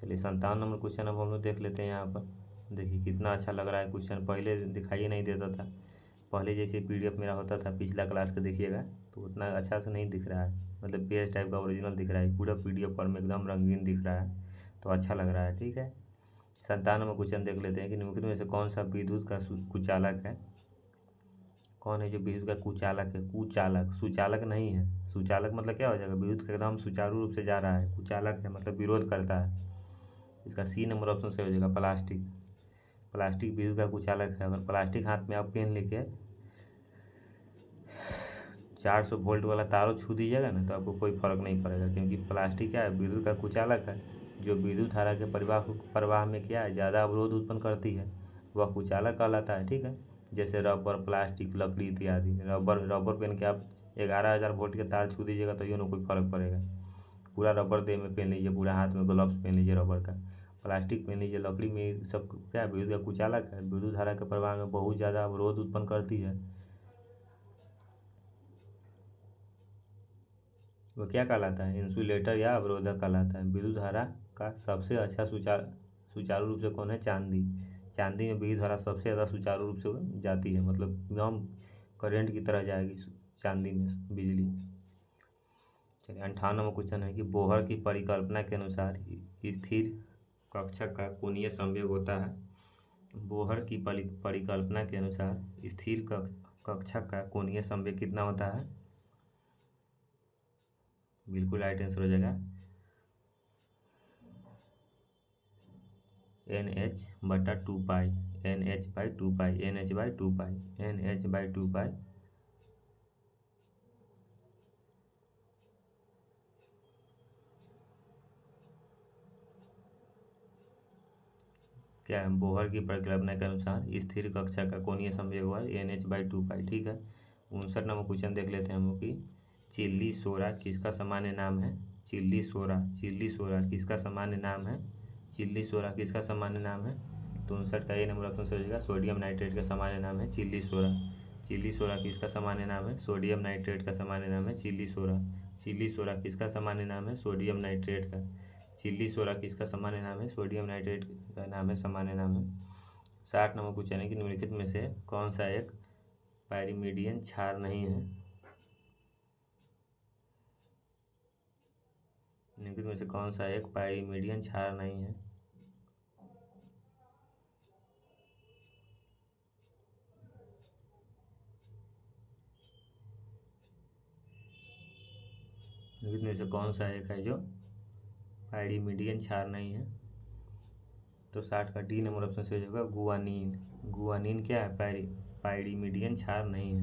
Speaker 1: चलिए 57 नंबर क्वेश्चन अब हम लोग देख लेते हैं। यहाँ पर देखिए कितना अच्छा लग रहा है क्वेश्चन, पहले दिखाई नहीं देता था। पहले जैसे पीडीएफ मेरा होता था पिछला क्लास का, देखिएगा तो उतना अच्छा से नहीं दिख रहा है, मतलब पेज टाइप का ओरिजिनल दिख रहा है, पूरा पीडीएफ पर में एकदम रंगीन दिख रहा है, तो अच्छा लग रहा है। ठीक है, 57 नंबर क्वेश्चन देख लेते हैं कि निम्नलिखित में से कौन सा विद्युत का कुचालक है? कौन है जो विद्युत का कुचालक है? कुचालक, सुचालक नहीं है। सुचालक मतलब क्या हो जाएगा? विद्युत का एकदम सुचारू रूप से जा रहा है। कुचालक है मतलब विरोध करता है। इसका सी नंबर ऑप्शन से हो जाएगा प्लास्टिक। प्लास्टिक विद्युत का कुचालक है। अगर प्लास्टिक हाथ में आप पेन लेके 400 वोल्ट वाला तारों छू दीजिएगा ना तो आपको कोई फर्क नहीं पड़ेगा, क्योंकि प्लास्टिक क्या है? विद्युत का कुचालक है, जो विद्युत धारा के प्रवाह में क्या है? ज़्यादा अवरोध उत्पन्न करती है, वह कुचालक कहलाता है। ठीक है, जैसे रबर, प्लास्टिक, लकड़ी इत्यादि। रबर पेन के आप 11,000 वोल्ट के तार छू दीजिएगा तो यूँ ना कोई फर्क पड़ेगा। पूरा रबर दे में पहन लीजिए, पूरा हाथ में ग्लव्स पहन लीजिए रबर का, प्लास्टिक पहन लीजिए, लकड़ी में, सब क्या है? विद्युत का कुचालक है, विद्युत धारा के प्रवाह में बहुत ज़्यादा अवरोध उत्पन्न करती है। वह क्या कहलाता है? इंसुलेटर या अवरोधक कहलाता है। विद्युत धारा का सबसे अच्छा सुचारू रूप से कौन है? चांदी। चांदी में विद्युत धारा सबसे ज़्यादा सुचारू रूप से जाती है, मतलब एकदम करेंट की तरह जाएगी चांदी में बिजली। चलिए 58 नंबर क्वेश्चन है कि बोहर की परिकल्पना के अनुसार स्थिर कक्षक का कोणीय संवेग होता है। बोहर की परिकल्पना के अनुसार स्थिर कक्षक का कोणीय संवेग कितना होता है? बिल्कुल राइट आंसर हो जाएगा NH/2 पाई, NH/2 पाई, NH/2 पाई, NH/2 पाई। क्या है? बोहर की परिकल्पना के अनुसार स्थिर कक्षा का कोणीय संवेग हुआ NH/2 पाई। ठीक है, 59 नंबर क्वेश्चन देख लेते हैं हम लोग कि चिल्ली सोरा किसका सामान्य नाम है? चिल्ली सोरा किसका सामान्य नाम है? चिल्ली सोरा किसका सामान्य नाम है? तो 59 का ए नंबर ऑप्शन से हो जाएगा सोडियम नाइट्रेट का सामान्य नाम है चिल्ली सोरा। चिल्ली सोरा किसका सामान्य नाम है? सोडियम नाइट्रेट का सामान्य नाम है चिल्ली सोरा। चिल्ली सोरा किसका सामान्य नाम है? सोडियम नाइट्रेट का। चिल्ली सोरा किसका सामान्य नाम है? सोडियम नाइट्रेट का नाम है, सामान्य नाम है। 60 नंबर क्वेश्चन है कि निम्नलिखित में से कौन सा एक पायरिमिडियन क्षार नहीं है? निम्नलिखित में से कौन सा एक पायरिमिडियन क्षार नहीं है? निम्नलिखित में से कौन सा एक है जो पायरिमिडियन क्षार नहीं है? तो 60 का डी नंबर ऑप्शन से हो जाएगा गुआनिन। गुआनिन क्या है? पायरिमिडियन क्षार नहीं है।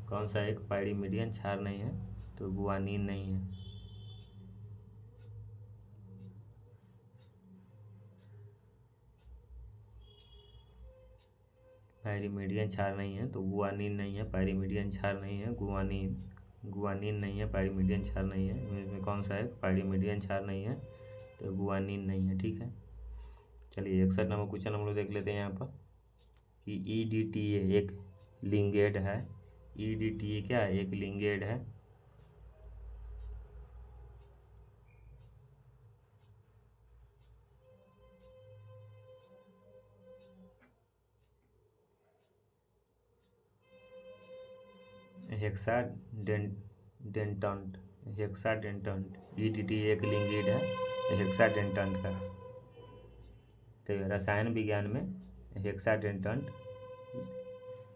Speaker 1: कौन सा एक पायरिमिडियन क्षार नहीं है? तो गुआनिन नहीं है। पायरिमिडियन क्षार नहीं है तो गुआनिन नहीं है, पायरिमिडियन क्षार नहीं है, गुआनिन नहीं है, पायरिमिडियन क्षार नहीं है। इसमें कौन सा है? पायरिमिडियन क्षार नहीं है तो गुआनिन नहीं है। ठीक है, चलिए 61 नंबर क्वेश्चन हम लोग देख लेते हैं यहाँ पर कि EDTA एक लिंगेड है। EDTA क्या है? एक लिंगेड है। हेक्साडेंटंट, EDTA एक लिंगेड है हेक्साडेंटंट का। तो रसायन विज्ञान में हेक्साडेंटंट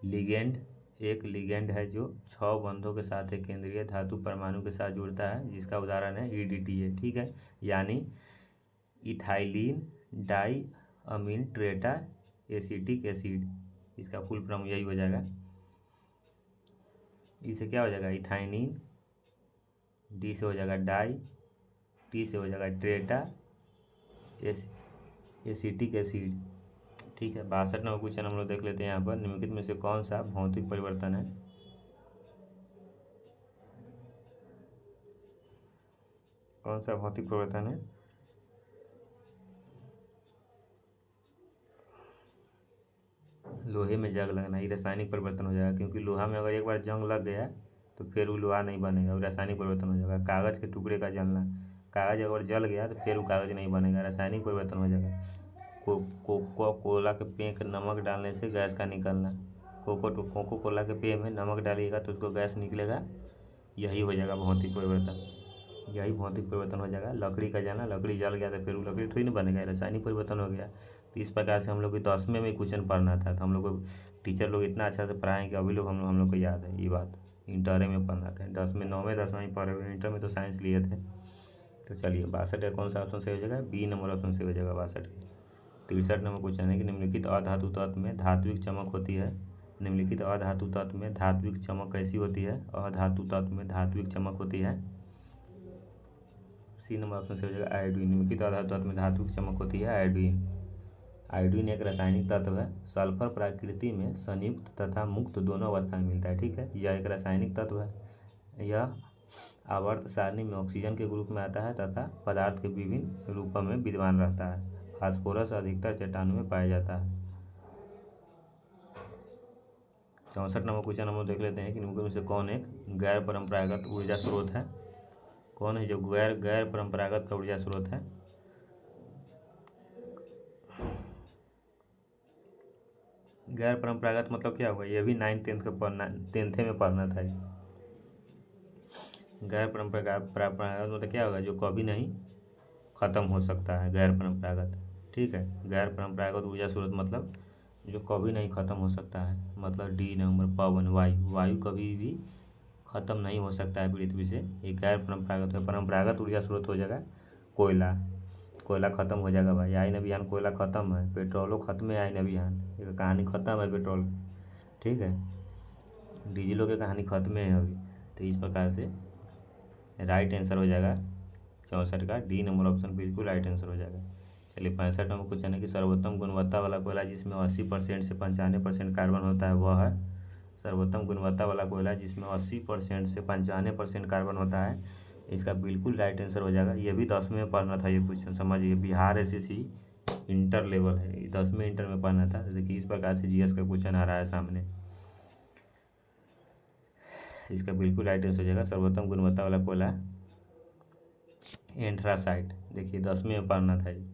Speaker 1: लिगेंड एक लिगेंड है जो 6 बंधों के साथ एक केंद्रीय धातु परमाणु के साथ जुड़ता है, जिसका उदाहरण है EDTA। ठीक है, यानी इथाइलिन डाई अमीन ट्रेटा एसिटिक एसिड, इसका फुल फॉर्म यही हो जाएगा। इसे क्या हो जाएगा? इथाइनिन, डी से हो जाएगा डाई, टी से हो जाएगा ट्रेटा एसिटिक एसिड। ठीक है, 62 नंबर क्वेश्चन हम लोग देख लेते हैं यहाँ पर निम्नलिखित में से कौन सा भौतिक परिवर्तन है? कौन सा भौतिक परिवर्तन है? लोहे में जंग लगना, ये रासायनिक परिवर्तन हो जाएगा, क्योंकि लोहा में अगर एक बार जंग लग गया तो फिर वो लोहा नहीं बनेगा, वो रासायनिक परिवर्तन हो जाएगा। कागज़ के टुकड़े का जलना, कागज़ अगर जल गया तो फिर वो कागज़ नहीं बनेगा, रासायनिक परिवर्तन हो जाएगा। कोला के पेय के नमक डालने से गैस का निकलना, कोको कोला के पेय में नमक डालिएगा तो उसको गैस निकलेगा, यही हो जाएगा भौतिक परिवर्तन, यही भौतिक परिवर्तन हो जाएगा। लकड़ी का जलना, लकड़ी जल गया तो फिर वो लकड़ी थोड़ी ना बनेगा, रासायनिक परिवर्तन हो गया। तो इस प्रकार से हम लोग को 10वें में क्वेश्चन पढ़ना था, तो हम लोग को टीचर लोग इतना अच्छा से पढ़ाएं कि अभी लोग हम लोग को याद है ये बात। इंटर में पढ़ना था, 10वें 9वें 10वें में पढ़े हुए, इंटर में तो साइंस लिए थे। तो चलिए 62 का कौन सा ऑप्शन से हो जाएगा? बी नंबर ऑप्शन से हो जाएगा 62। 63 नंबर क्वेश्चन है कि निम्नलिखित अधातु तत्व में धात्विक चमक होती है। निम्नलिखित अधातु तत्व में धात्विक चमक कैसी होती है? अधातु तत्व में धात्विक चमक होती है, सी नंबर ऑप्शन से हो जाएगा आयोडीन। निम्नलिखित अधातु तत्व में धात्विक चमक होती है आयोडीन। आयोडीन एक रासायनिक तत्व है। सल्फर प्रकृति में संयुक्त तथा मुक्त दोनों अवस्था में मिलता है, ठीक है। यह एक रासायनिक तत्व है। यह आवर्त सारणी में ऑक्सीजन के ग्रुप में आता है तथा पदार्थ के विभिन्न रूपों में विद्यमान रहता है। फास्फोरस अधिकतर चट्टानों में पाया जाता है। 64 नंबर क्वेश्चन हम लोग देख लेते हैं कि निम्नलिखित में से कौन एक गैर परंपरागत ऊर्जा स्रोत है? कौन है जो गैर परंपरागत का ऊर्जा स्रोत है? गैर परंपरागत मतलब क्या होगा? ये भी 9th 10th में पढ़ना था। गैर परंपरागत मतलब क्या होगा? जो कभी नहीं ख़त्म हो सकता है, गैर परंपरागत, ठीक है। गैर परंपरागत ऊर्जा स्रोत मतलब जो कभी नहीं ख़त्म हो सकता है, मतलब डी नंबर पवन, वायु कभी भी ख़त्म नहीं हो सकता है पृथ्वी से, ये गैर परंपरागत है। परंपरागत ऊर्जा स्रोत हो जाएगा कोयला ख़त्म हो जाएगा भाई, आई न बिहान कोयला ख़त्म है, पेट्रोलो ख़त्म है, आई न बिहान, ये कहानी ख़त्म है पेट्रोल की, ठीक है। डीजलों की कहानी ख़त्म है अभी। तो इस प्रकार से राइट आंसर हो जाएगा 64 का डी नंबर ऑप्शन बिल्कुल राइट आंसर हो जाएगा। चलिए 65 नंबर क्वेश्चन है कि सर्वोत्तम गुणवत्ता वाला कोयला जिसमें 80% से 95% कार्बन होता है वह है। सर्वोत्तम गुणवत्ता वाला कोयला जिसमें 80% से 95% कार्बन होता है, इसका बिल्कुल राइट आंसर हो जाएगा। ये भी 10वें में पढ़ना था, ये क्वेश्चन समझिए, बिहार एसएससी इंटर लेवल है, 10वें इंटर में पढ़ना था। देखिए इस प्रकार से जीएस का क्वेश्चन आ रहा है सामने, इसका बिल्कुल राइट आंसर हो जाएगा सर्वोत्तम गुणवत्ता वाला कोयला एंथ्रासाइट। देखिए 10वें में पढ़ना था ये,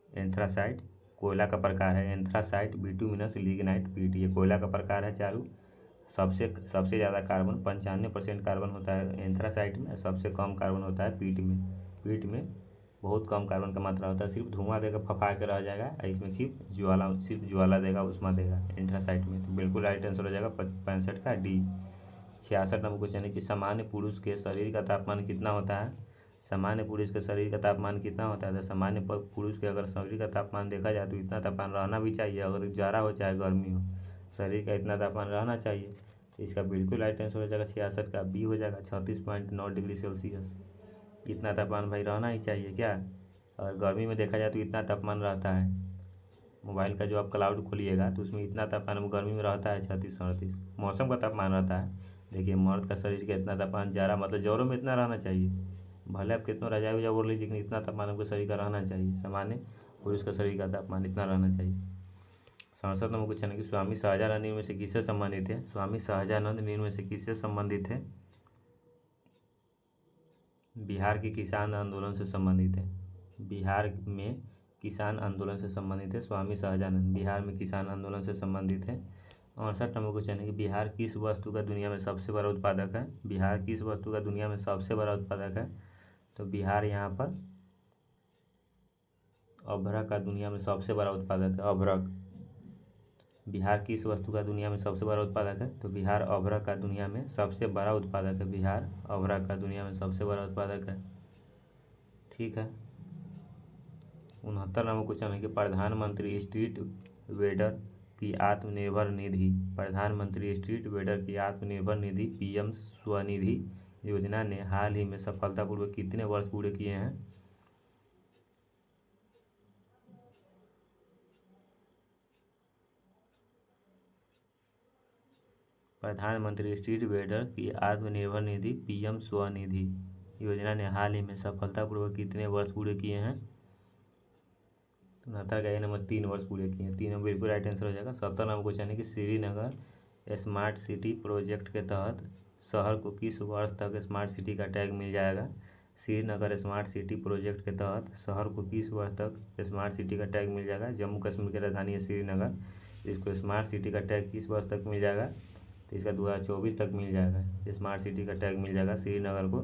Speaker 1: एंथ्रासाइट कोयला का प्रकार है। एंथ्रासाइट, बिटुमिनस, लिग्नाइट, पीट, ये कोयला का प्रकार है चारों। सबसे ज़्यादा कार्बन 95% कार्बन होता है एंथ्रासाइट में, सबसे कम कार्बन होता है पीट में। पीट में बहुत कम कार्बन का मात्रा होता है, सिर्फ धुआं देगा, फफा के रह जाएगा, इसमें सिर्फ ज्वाला देगा, उष्मा देगा एंथ्रासाइट में। तो बिल्कुल राइट आंसर हो जाएगा 65 का डी। 66 नंबर क्वेश्चन है कि सामान्य पुरुष के शरीर का तापमान कितना होता है? सामान्य पुरुष के शरीर का तापमान कितना होता है? तो सामान्य पुरुष के अगर शरीर का तापमान देखा जाए तो इतना तापमान रहना भी चाहिए, अगर जाड़ा हो चाहे गर्मी हो, शरीर का इतना तापमान रहना चाहिए। तो इसका बिल्कुल राइट आंसर हो जाएगा 66 का बी हो जाएगा, 36.9 डिग्री सेल्सियस। इतना तापमान भाई रहना ही चाहिए क्या? और गर्मी में देखा जाए तो इतना तापमान रहता है, मोबाइल का जो आप क्लाउड खोलिएगा तो उसमें इतना तापमान गर्मी में रहता है 36-38, मौसम का तापमान रहता है। देखिए मर्द का शरीर का इतना तापमान जाड़ा मतलब जोरों में इतना रहना चाहिए, भले आप कितना रजाई वजा बोल लीजिए, लेकिन इतना तापमान आपके शरीर का रहना चाहिए। सामान्य पुरुष का शरीर का तापमान इतना रहना चाहिए। 67 नंबर क्वेश्चन है कि स्वामी शाहजहां निम्न में से किससे संबंधित है? स्वामी शाहजहानंद निम्न में से किससे संबंधित है? बिहार के किसान आंदोलन से संबंधित है। बिहार में किसान आंदोलन से संबंधित है स्वामी शाहजहानंद, बिहार में किसान आंदोलन से संबंधित है। 68 नंबर क्वेश्चन है कि बिहार किस वस्तु का दुनिया में सबसे बड़ा उत्पादक है? बिहार किस वस्तु का दुनिया में सबसे बड़ा उत्पादक है? तो बिहार यहाँ पर अभ्रक का दुनिया में सबसे बड़ा उत्पादक है, अभ्रक। बिहार किस वस्तु का दुनिया में सबसे बड़ा उत्पादक है? तो बिहार अभ्रक का दुनिया में सबसे बड़ा उत्पादक है, बिहार अभ्रक का दुनिया में सबसे बड़ा उत्पादक है, ठीक है। 69 नंबर क्वेश्चन है कि प्रधानमंत्री स्ट्रीट वेंडर की आत्मनिर्भर निधि, प्रधानमंत्री स्ट्रीट वेंडर की आत्मनिर्भर निधि पीएम स्वनिधि योजना ने हाल ही में सफलतापूर्वक कितने वर्ष पूरे किए हैं? प्रधानमंत्री स्ट्रीट वेंडर की आत्मनिर्भर निधि पीएम स्वनिधि योजना ने हाल ही में सफलतापूर्वक कितने वर्ष पूरे किए हैं? तो 69 का ये नंबर 3 वर्ष पूरे किए हैं। 3 नंबर बिल्कुल राइट आंसर हो जाएगा। 70 नंबर क्वेश्चन है कि श्रीनगर स्मार्ट सिटी प्रोजेक्ट के तहत शहर को किस वर्ष तक स्मार्ट सिटी का टैग मिल जाएगा? श्रीनगर स्मार्ट सिटी प्रोजेक्ट के तहत शहर को किस वर्ष तक स्मार्ट सिटी का टैग मिल जाएगा? जम्मू कश्मीर की राजधानी है श्रीनगर, इसको स्मार्ट सिटी का टैग किस वर्ष तक मिल जाएगा? तो इसका 2024 तक मिल जाएगा, स्मार्ट सिटी का टैग मिल जाएगा श्रीनगर को।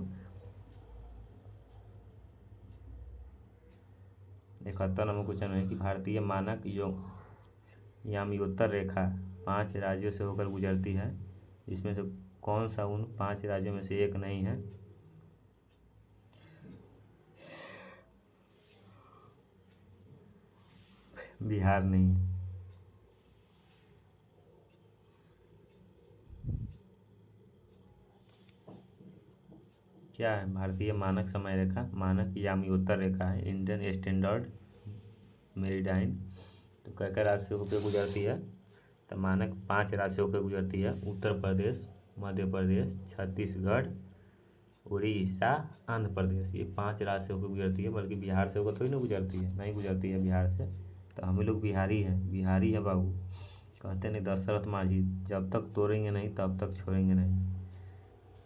Speaker 1: 71 नंबर क्वेश्चन है कि भारतीय मानक याम्योत्तर रेखा 5 राज्यों से होकर गुजरती है, इसमें से कौन सा उन 5 राज्यों में से एक नहीं है? बिहार नहीं है। क्या है? भारतीय मानक समय रेखा, मानक याम्योत्तर रेखा है, इंडियन स्टैंडर्ड मेरिडाइन। तो क्या राज्य से होकर गुजरती है? तो मानक 5 राज्य से होकर गुजरती है, उत्तर प्रदेश, मध्य प्रदेश, छत्तीसगढ़, उड़ीसा, आंध्र प्रदेश। ये 5 राज्य से होकर गुजरती है, बल्कि बिहार से होकर थोड़ी ना गुजरती है, नहीं गुजरती है बिहार से। तो हम लोग बिहारी हैं, बिहारी हैं बाबू। कहते नहीं दशरथ माझी, जब तक तोड़ेंगे नहीं तब तक छोड़ेंगे नहीं।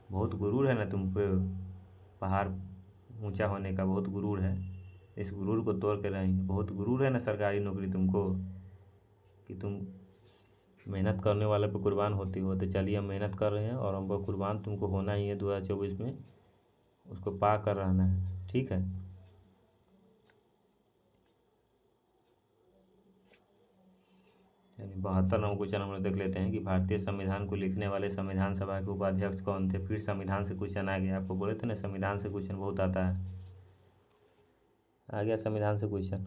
Speaker 1: बहुत गुरूर है ना तुम पे, पहाड़ ऊंचा होने का बहुत गुरूर है, इस गुरूर को तोड़ के रहेंगे। बहुत गुरूर है ना सरकारी नौकरी तुमको, कि तुम मेहनत करने वाले पे कुर्बान होती हो। तो चलिए हम मेहनत कर रहे हैं और हम पर कुर्बान तुमको होना ही है 2024 में, उसको पा कर रहना है, ठीक है। यानी 72 नंबर क्वेश्चन हम लोग देख लेते हैं कि भारतीय संविधान को लिखने वाले संविधान सभा के उपाध्यक्ष कौन थे? फिर संविधान से क्वेश्चन आ गया, आपको बोले थे ना संविधान से क्वेश्चन बहुत आता है, आ गया संविधान से क्वेश्चन।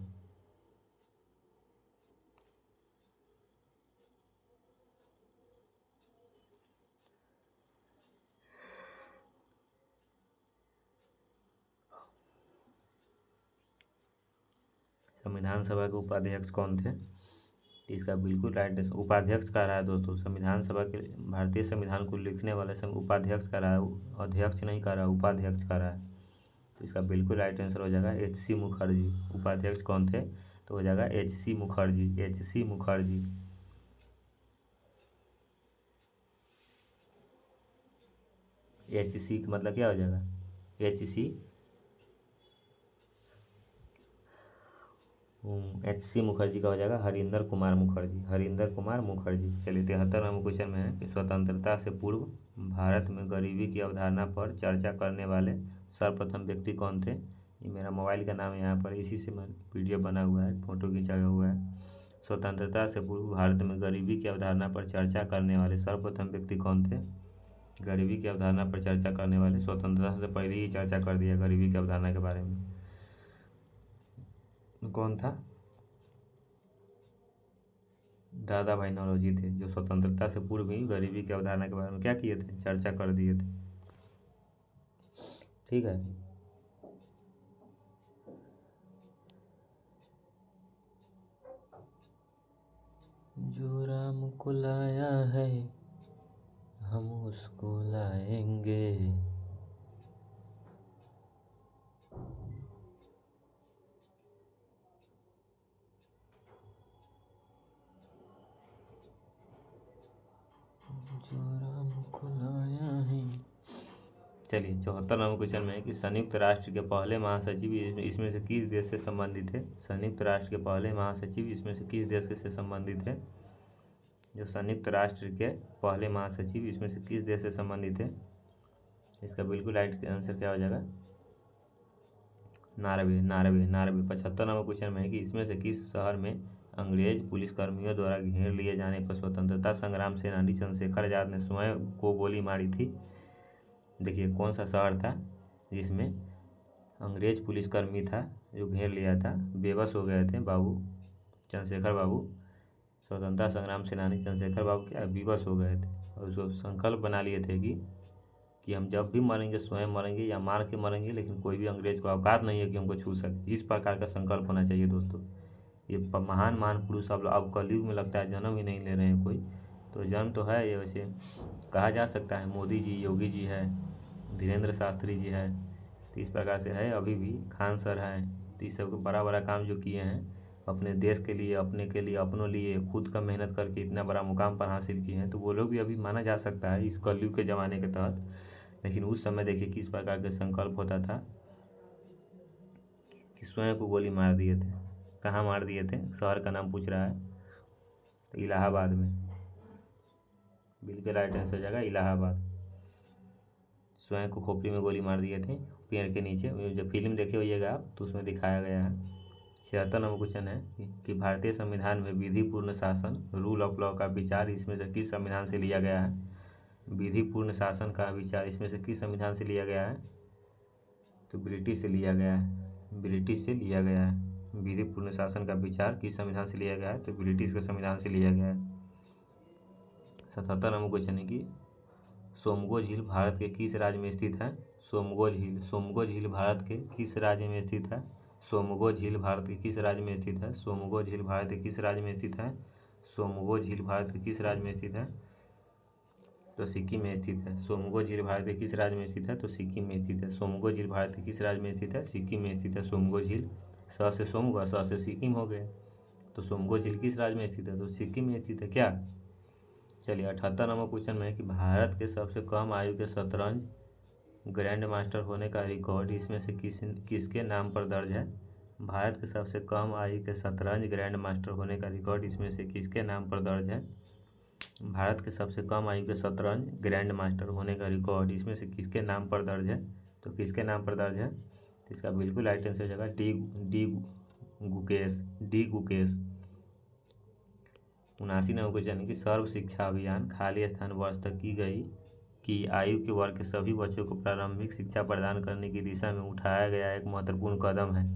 Speaker 1: संविधान सभा के उपाध्यक्ष कौन थे? इसका बिल्कुल राइट उपाध्यक्ष का रहा है दोस्तों, संविधान सभा के भारतीय संविधान को लिखने वाले उपाध्यक्ष का रहा है, अध्यक्ष नहीं कर रहा, उपाध्यक्ष का रहा है। तो इसका बिल्कुल राइट आंसर हो जाएगा H.C. मुखर्जी। उपाध्यक्ष कौन थे? तो हो जाएगा H.C. Mukherjee, H.C. Mukherjee. H.C. का मतलब क्या हो जाएगा? H.C. मुखर्जी का हो जाएगा हरिंदर कुमार मुखर्जी, हरिंदर कुमार मुखर्जी। चलिए 73 नंबर क्वेश्चन में है कि स्वतंत्रता से पूर्व भारत में गरीबी की अवधारणा पर चर्चा करने वाले सर्वप्रथम व्यक्ति कौन थे? ये मेरा मोबाइल का नाम है यहाँ पर, इसी से वीडियो बना हुआ है, फोटो खिंचाया हुआ है। स्वतंत्रता से पूर्व भारत में गरीबी की अवधारणा पर चर्चा करने वाले सर्वप्रथम व्यक्ति कौन थे? गरीबी की अवधारणा पर चर्चा करने वाले, स्वतंत्रता से पहले ही चर्चा कर दिया गरीबी की अवधारणा के बारे में, कौन था? दादा भाई नौरोजी थे, जो स्वतंत्रता से पूर्व ही गरीबी की अवधारणा के बारे में क्या किए थे? चर्चा कर दिए थे, ठीक है। जो राम को लाया है हम उसको लाएंगे। जो राम को लाया है। चलिए 74 नंबर क्वेश्चन में है कि संयुक्त राष्ट्र के पहले महासचिव इसमें से किस देश से संबंधित है? संयुक्त राष्ट्र के पहले महासचिव इसमें से किस देश से संबंधित है? जो संयुक्त राष्ट्र के पहले महासचिव इसमें से किस देश से संबंधित है? इसका बिल्कुल राइट आंसर क्या हो जाएगा? Norway, Norway, Norway. 75 number question में है कि इसमें से किस शहर में अंग्रेज पुलिसकर्मियों द्वारा घेर लिए जाने पर स्वतंत्रता संग्राम सेनानी चंद्रशेखर आजाद ने स्वयं को गोली मारी थी? देखिए कौन सा शहर था जिसमें अंग्रेज पुलिसकर्मी था जो घेर लिया था, बेबस हो गए थे बाबू चंद्रशेखर बाबू, स्वतंत्रता संग्राम सेनानी चंद्रशेखर बाबू क्या बेबस हो गए थे, और उसको संकल्प बना लिए थे कि हम जब भी मरेंगे स्वयं मरेंगे या मार के मरेंगे, लेकिन कोई भी अंग्रेज को औकात नहीं है कि हमको छू सके। इस प्रकार का संकल्प होना चाहिए दोस्तों। ये महान महान पुरुष अब कलयुग में लगता है जन्म ही नहीं ले रहे हैं कोई, तो जन्म तो है ये, वैसे कहा जा सकता है मोदी जी, योगी जी है, धीरेन्द्र शास्त्री जी है, तो इस प्रकार से है अभी भी खान सर हैं, तो इस सब बड़ा बड़ा काम जो किए हैं अपने देश के लिए, अपने के लिए, अपनों लिए खुद का मेहनत करके इतना बड़ा मुकाम पर हासिल किए हैं, तो वो लोग भी अभी माना जा सकता है इस कलयुग के ज़माने के तहत। लेकिन उस समय देखिए किस प्रकार के संकल्प होता था कि स्वयं को गोली मार दिए थे। कहाँ मार दिए थे, शहर का नाम पूछ रहा है, तो इलाहाबाद में, बिल्कुल राइट आंसर जगह इलाहाबाद। स्वयं को खोपड़ी में गोली मार दिए थे पेड़ के नीचे। जब फिल्म देखे होइएगा आप तो उसमें दिखाया गया है। 76 नंबर क्वेश्चन है कि भारतीय संविधान में विधिपूर्ण शासन, रूल ऑफ लॉ का विचार इसमें से किस संविधान से लिया गया है। विधिपूर्ण शासन का विचार इसमें से किस संविधान से लिया गया है, तो ब्रिटिश से लिया गया है, ब्रिटिश से लिया गया है। विधिपूर्ण शासन का विचार किस संविधान से लिया गया है, तो ब्रिटिश के संविधान से लिया गया है। 77 नंबर क्वेश्चन है कि सोमगो झील भारत के किस राज्य में स्थित है। सोमगो झील, सोमगो झील भारत के किस राज्य में स्थित है। सोमगो झील भारत के किस राज्य में स्थित है। सोमगो झील भारत के किस राज्य में स्थित है। सोमगो झील भारत के किस राज्य में स्थित है, तो सिक्किम में स्थित है। सोमगो झील भारत के किस राज्य में स्थित है, तो सिक्किम में स्थित है। सोमगो झील भारत के किस राज्य में स्थित है, सिक्किम में स्थित है सोमगो झील। स से सोमगो, स से सिक्किम हो गए, तो सोमगो झील किस राज्य में स्थित है, तो सिक्किम में स्थित है क्या। चलिए 78 नंबर क्वेश्चन में है कि भारत के सबसे कम आयु के शतरंज ग्रैंड मास्टर होने का रिकॉर्ड इसमें से किसके नाम पर दर्ज है। भारत के सबसे कम आयु के शतरंज ग्रैंड मास्टर होने का रिकॉर्ड इसमें से किसके नाम पर दर्ज है। भारत के सबसे कम आयु के शतरंज ग्रैंड मास्टर होने का रिकॉर्ड इसमें से किसके नाम पर दर्ज है, तो किसके नाम पर दर्ज है, तो इसका बिल्कुल राइट आंसर हो जाएगा डी गुकेश। 79 नंबर क्वेश्चन है कि सर्व शिक्षा अभियान खाली स्थान वर्ष तक की गई कि आयु के वर्ग के सभी बच्चों को प्रारंभिक शिक्षा प्रदान करने की दिशा में उठाया गया एक महत्वपूर्ण कदम है।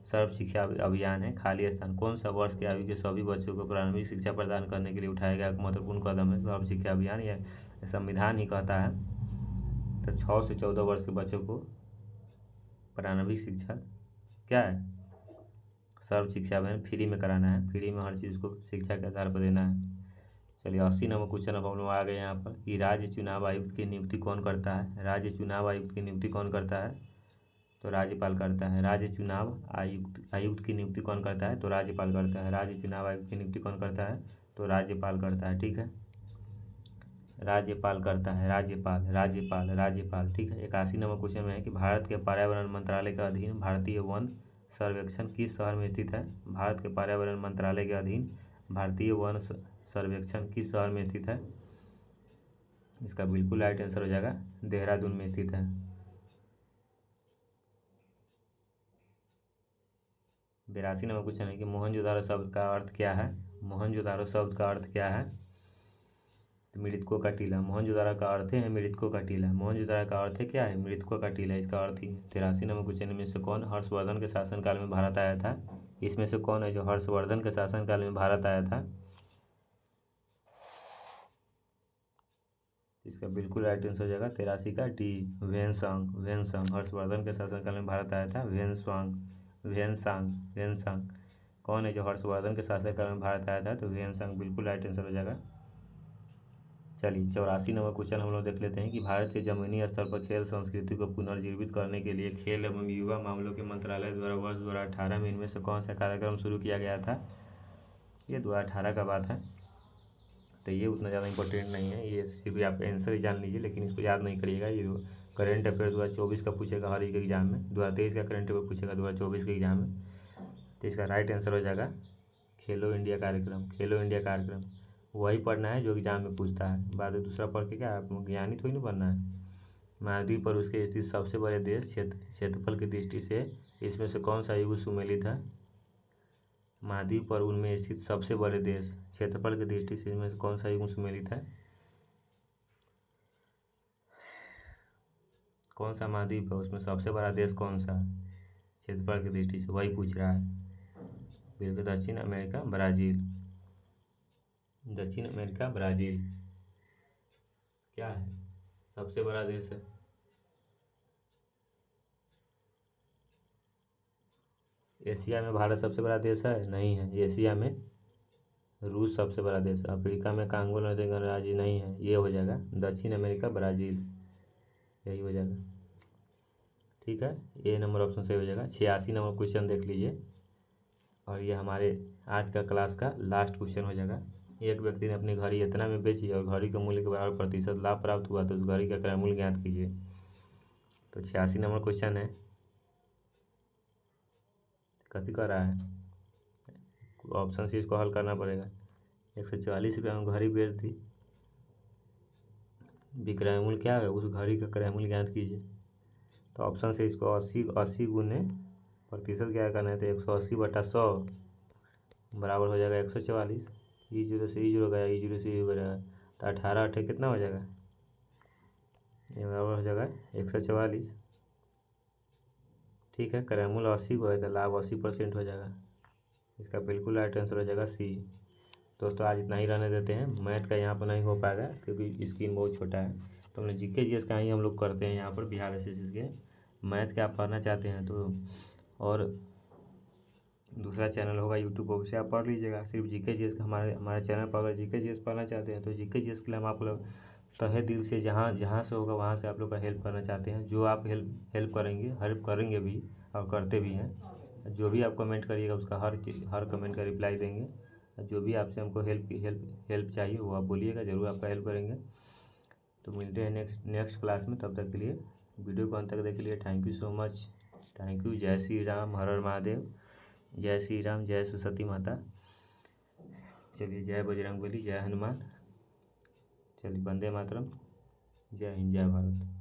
Speaker 1: सर्व शिक्षा अभियान है खाली स्थान कौन सा वर्ष के आयु के सभी बच्चों को प्रारंभिक शिक्षा प्रदान करने के लिए उठाया गया एक महत्वपूर्ण कदम है सर्व शिक्षा अभियान। यह संविधान ही कहता है। तो 6 से 14 वर्ष के बच्चों को प्रारंभिक शिक्षा क्या है, सर्व शिक्षा अभियान फ्री में कराना है, फ्री में हर चीज़ को शिक्षा के आधार पर देना है। चलिए 80 नंबर क्वेश्चन अब हम लोग आ गए यहाँ पर कि राज्य चुनाव आयुक्त की नियुक्ति कौन करता है। राज्य चुनाव आयुक्त की नियुक्ति कौन करता है, तो राज्यपाल करता है। राज्य चुनाव आयुक्त की नियुक्ति कौन करता है, तो राज्यपाल करता है। राज्य चुनाव आयुक्त की नियुक्ति कौन करता है, तो राज्यपाल करता है। ठीक है, राज्यपाल करता है, राज्यपाल राज्यपाल राज्यपाल। ठीक है। 81 नंबर क्वेश्चन में है कि भारत के पर्यावरण मंत्रालय के अधीन भारतीय वन सर्वेक्षण किस शहर में स्थित है। भारत के पर्यावरण मंत्रालय के अधीन भारतीय वन सर्वेक्षण किस शहर में स्थित है, इसका बिल्कुल राइट आंसर हो जाएगा देहरादून में स्थित है। 82 नंबर क्वेश्चन है कि मोहनजोदारो शब्द का अर्थ क्या है। मोहनजोदारो शब्द का अर्थ क्या है, तो मृतकों का टीला। मोहनजोदारो का अर्थ है मृतकों का टीला। मोहनजोदारो का अर्थ है क्या है, मृतकों का टीला, इसका अर्थ ही है। 83 नंबर क्वेश्चन में से कौन हर्षवर्धन के शासनकाल में भारत आया था। इसमें से कौन है जो हर्षवर्धन के शासनकाल में भारत आया था, इसका बिल्कुल राइट आंसर हो जाएगा 83 का डी वेनसांग। वेनसांग हर्षवर्धन के शासनकाल में भारत आया था। वेनसांग कौन है जो हर्षवर्धन के शासनकाल में भारत आया था, तो वेनसांग बिल्कुल राइट आंसर हो जाएगा। चलिए 84 नंबर क्वेश्चन हम लोग देख लेते हैं कि भारत के जमीनी स्तर पर खेल संस्कृति को पुनर्जीवित करने के लिए खेल एवं युवा मामलों के मंत्रालय द्वारा वर्ष 2018 में इनमें से कौन सा कार्यक्रम शुरू किया गया था। ये 2018 का बात है, तो ये उतना ज़्यादा इंपॉर्टेंट नहीं है, ये सिर्फ आप आंसर ही जान लीजिए, लेकिन इसको याद नहीं करिएगा। ये करेंट अफेयर 2024 का पूछेगा हर एक एग्जाम में, 2023 का करेंट अफेयर पूछेगा 2024 के एग्जाम में। तो इसका राइट आंसर हो जाएगा खेलो इंडिया कार्यक्रम। खेलो इंडिया कार्यक्रम वही पढ़ना है जो एग्जाम में पूछता है, बाद में दूसरा पढ़ के क्या आप ज्ञानी थोड़ी ना बनना है। महाद्वीप पर उसके स्थित सबसे बड़े देश क्षेत्रफल की दृष्टि से इसमें से कौन सा युग सुमेलित है। महाद्वीप पर उनमें स्थित सबसे बड़े देश क्षेत्रफल की दृष्टि से इनमें से कौन सा युग सुमेलित है। कौन सा महाद्वीप है उसमें सबसे बड़ा देश कौन सा है क्षेत्रफल की दृष्टि से, वही पूछ रहा है। बिल्कुल दक्षिण अमेरिका ब्राज़ील। दक्षिण अमेरिका ब्राज़ील क्या है, सबसे बड़ा देश है। एशिया में भारत सबसे बड़ा देश है, नहीं है। एशिया में रूस सबसे बड़ा देश है। अफ्रीका में कांगो नदी गणराज्य नहीं है, ये हो जाएगा दक्षिण अमेरिका ब्राज़ील, यही हो जाएगा। ठीक है, ए नंबर ऑप्शन सही हो जाएगा। 86 नंबर क्वेश्चन देख लीजिए, और ये हमारे आज का क्लास का लास्ट क्वेश्चन हो जाएगा। एक व्यक्ति ने अपनी घड़ी इतना में बेची और घड़ी के मूल्य के बराबर प्रतिशत लाभ प्राप्त हुआ, तो उस घड़ी का क्रय मूल्य ज्ञात कीजिए। तो 86 नंबर क्वेश्चन है, कथी कर रहा है, ऑप्शन से इसको हल करना पड़ेगा। 144 रुपये में घड़ी बेच दी, विक्रय मूल्य क्या है, उस घड़ी का क्रय मूल्य ज्ञात कीजिए। तो ऑप्शन से इसको 80 गुने प्रतिशत क्या करना है, तो 180/100 बराबर हो जाएगा 144। ई जीरो से ई जीरो गया, ई जीरो से ई गया, तो 18 8 कितना हो जाएगा, ये बराबर हो जाएगा 144। ठीक है, क्रय मूल्य 80 को है तो लाभ 80% हो जाएगा। इसका बिल्कुल राइट आंसर हो जाएगा सी। दोस्तों आज इतना ही रहने देते हैं, मैथ का यहाँ पर नहीं हो पाएगा क्योंकि स्क्रीन बहुत छोटा है। तो हमने जीके जीएस का ही हम लोग करते हैं यहाँ पर बिहार एसएससी के। मैथ के आप पढ़ना चाहते हैं तो और दूसरा चैनल होगा यूट्यूब पर, उसे आप पढ़ लीजिएगा। सिर्फ जीके जीएस का हमारे चैनल पर अगर जीके जीएस पढ़ना चाहते हैं तो जीके जीएस के लिए हम आप लोग तहे दिल से जहाँ से होगा वहाँ से आप लोग का हेल्प करना चाहते हैं। जो आप हेल्प करेंगे भी और करते भी हैं। जो भी आप कमेंट करिएगा उसका हर कमेंट का रिप्लाई देंगे। जो भी आपसे हमको हेल्प चाहिए वो आप बोलिएगा, ज़रूर आपका हेल्प करेंगे। तो मिलते हैं नेक्स्ट क्लास में, तब तक के लिए वीडियो को अंत तक देख के लिए thank you so much. Thank you. जय श्री राम, हर हर महादेव। जय श्री राम, जय सरस्वती माता। चलिए, जय बजरंगबली, जय हनुमान। चलिए, वंदे मातरम। जय हिंद, जय भारत।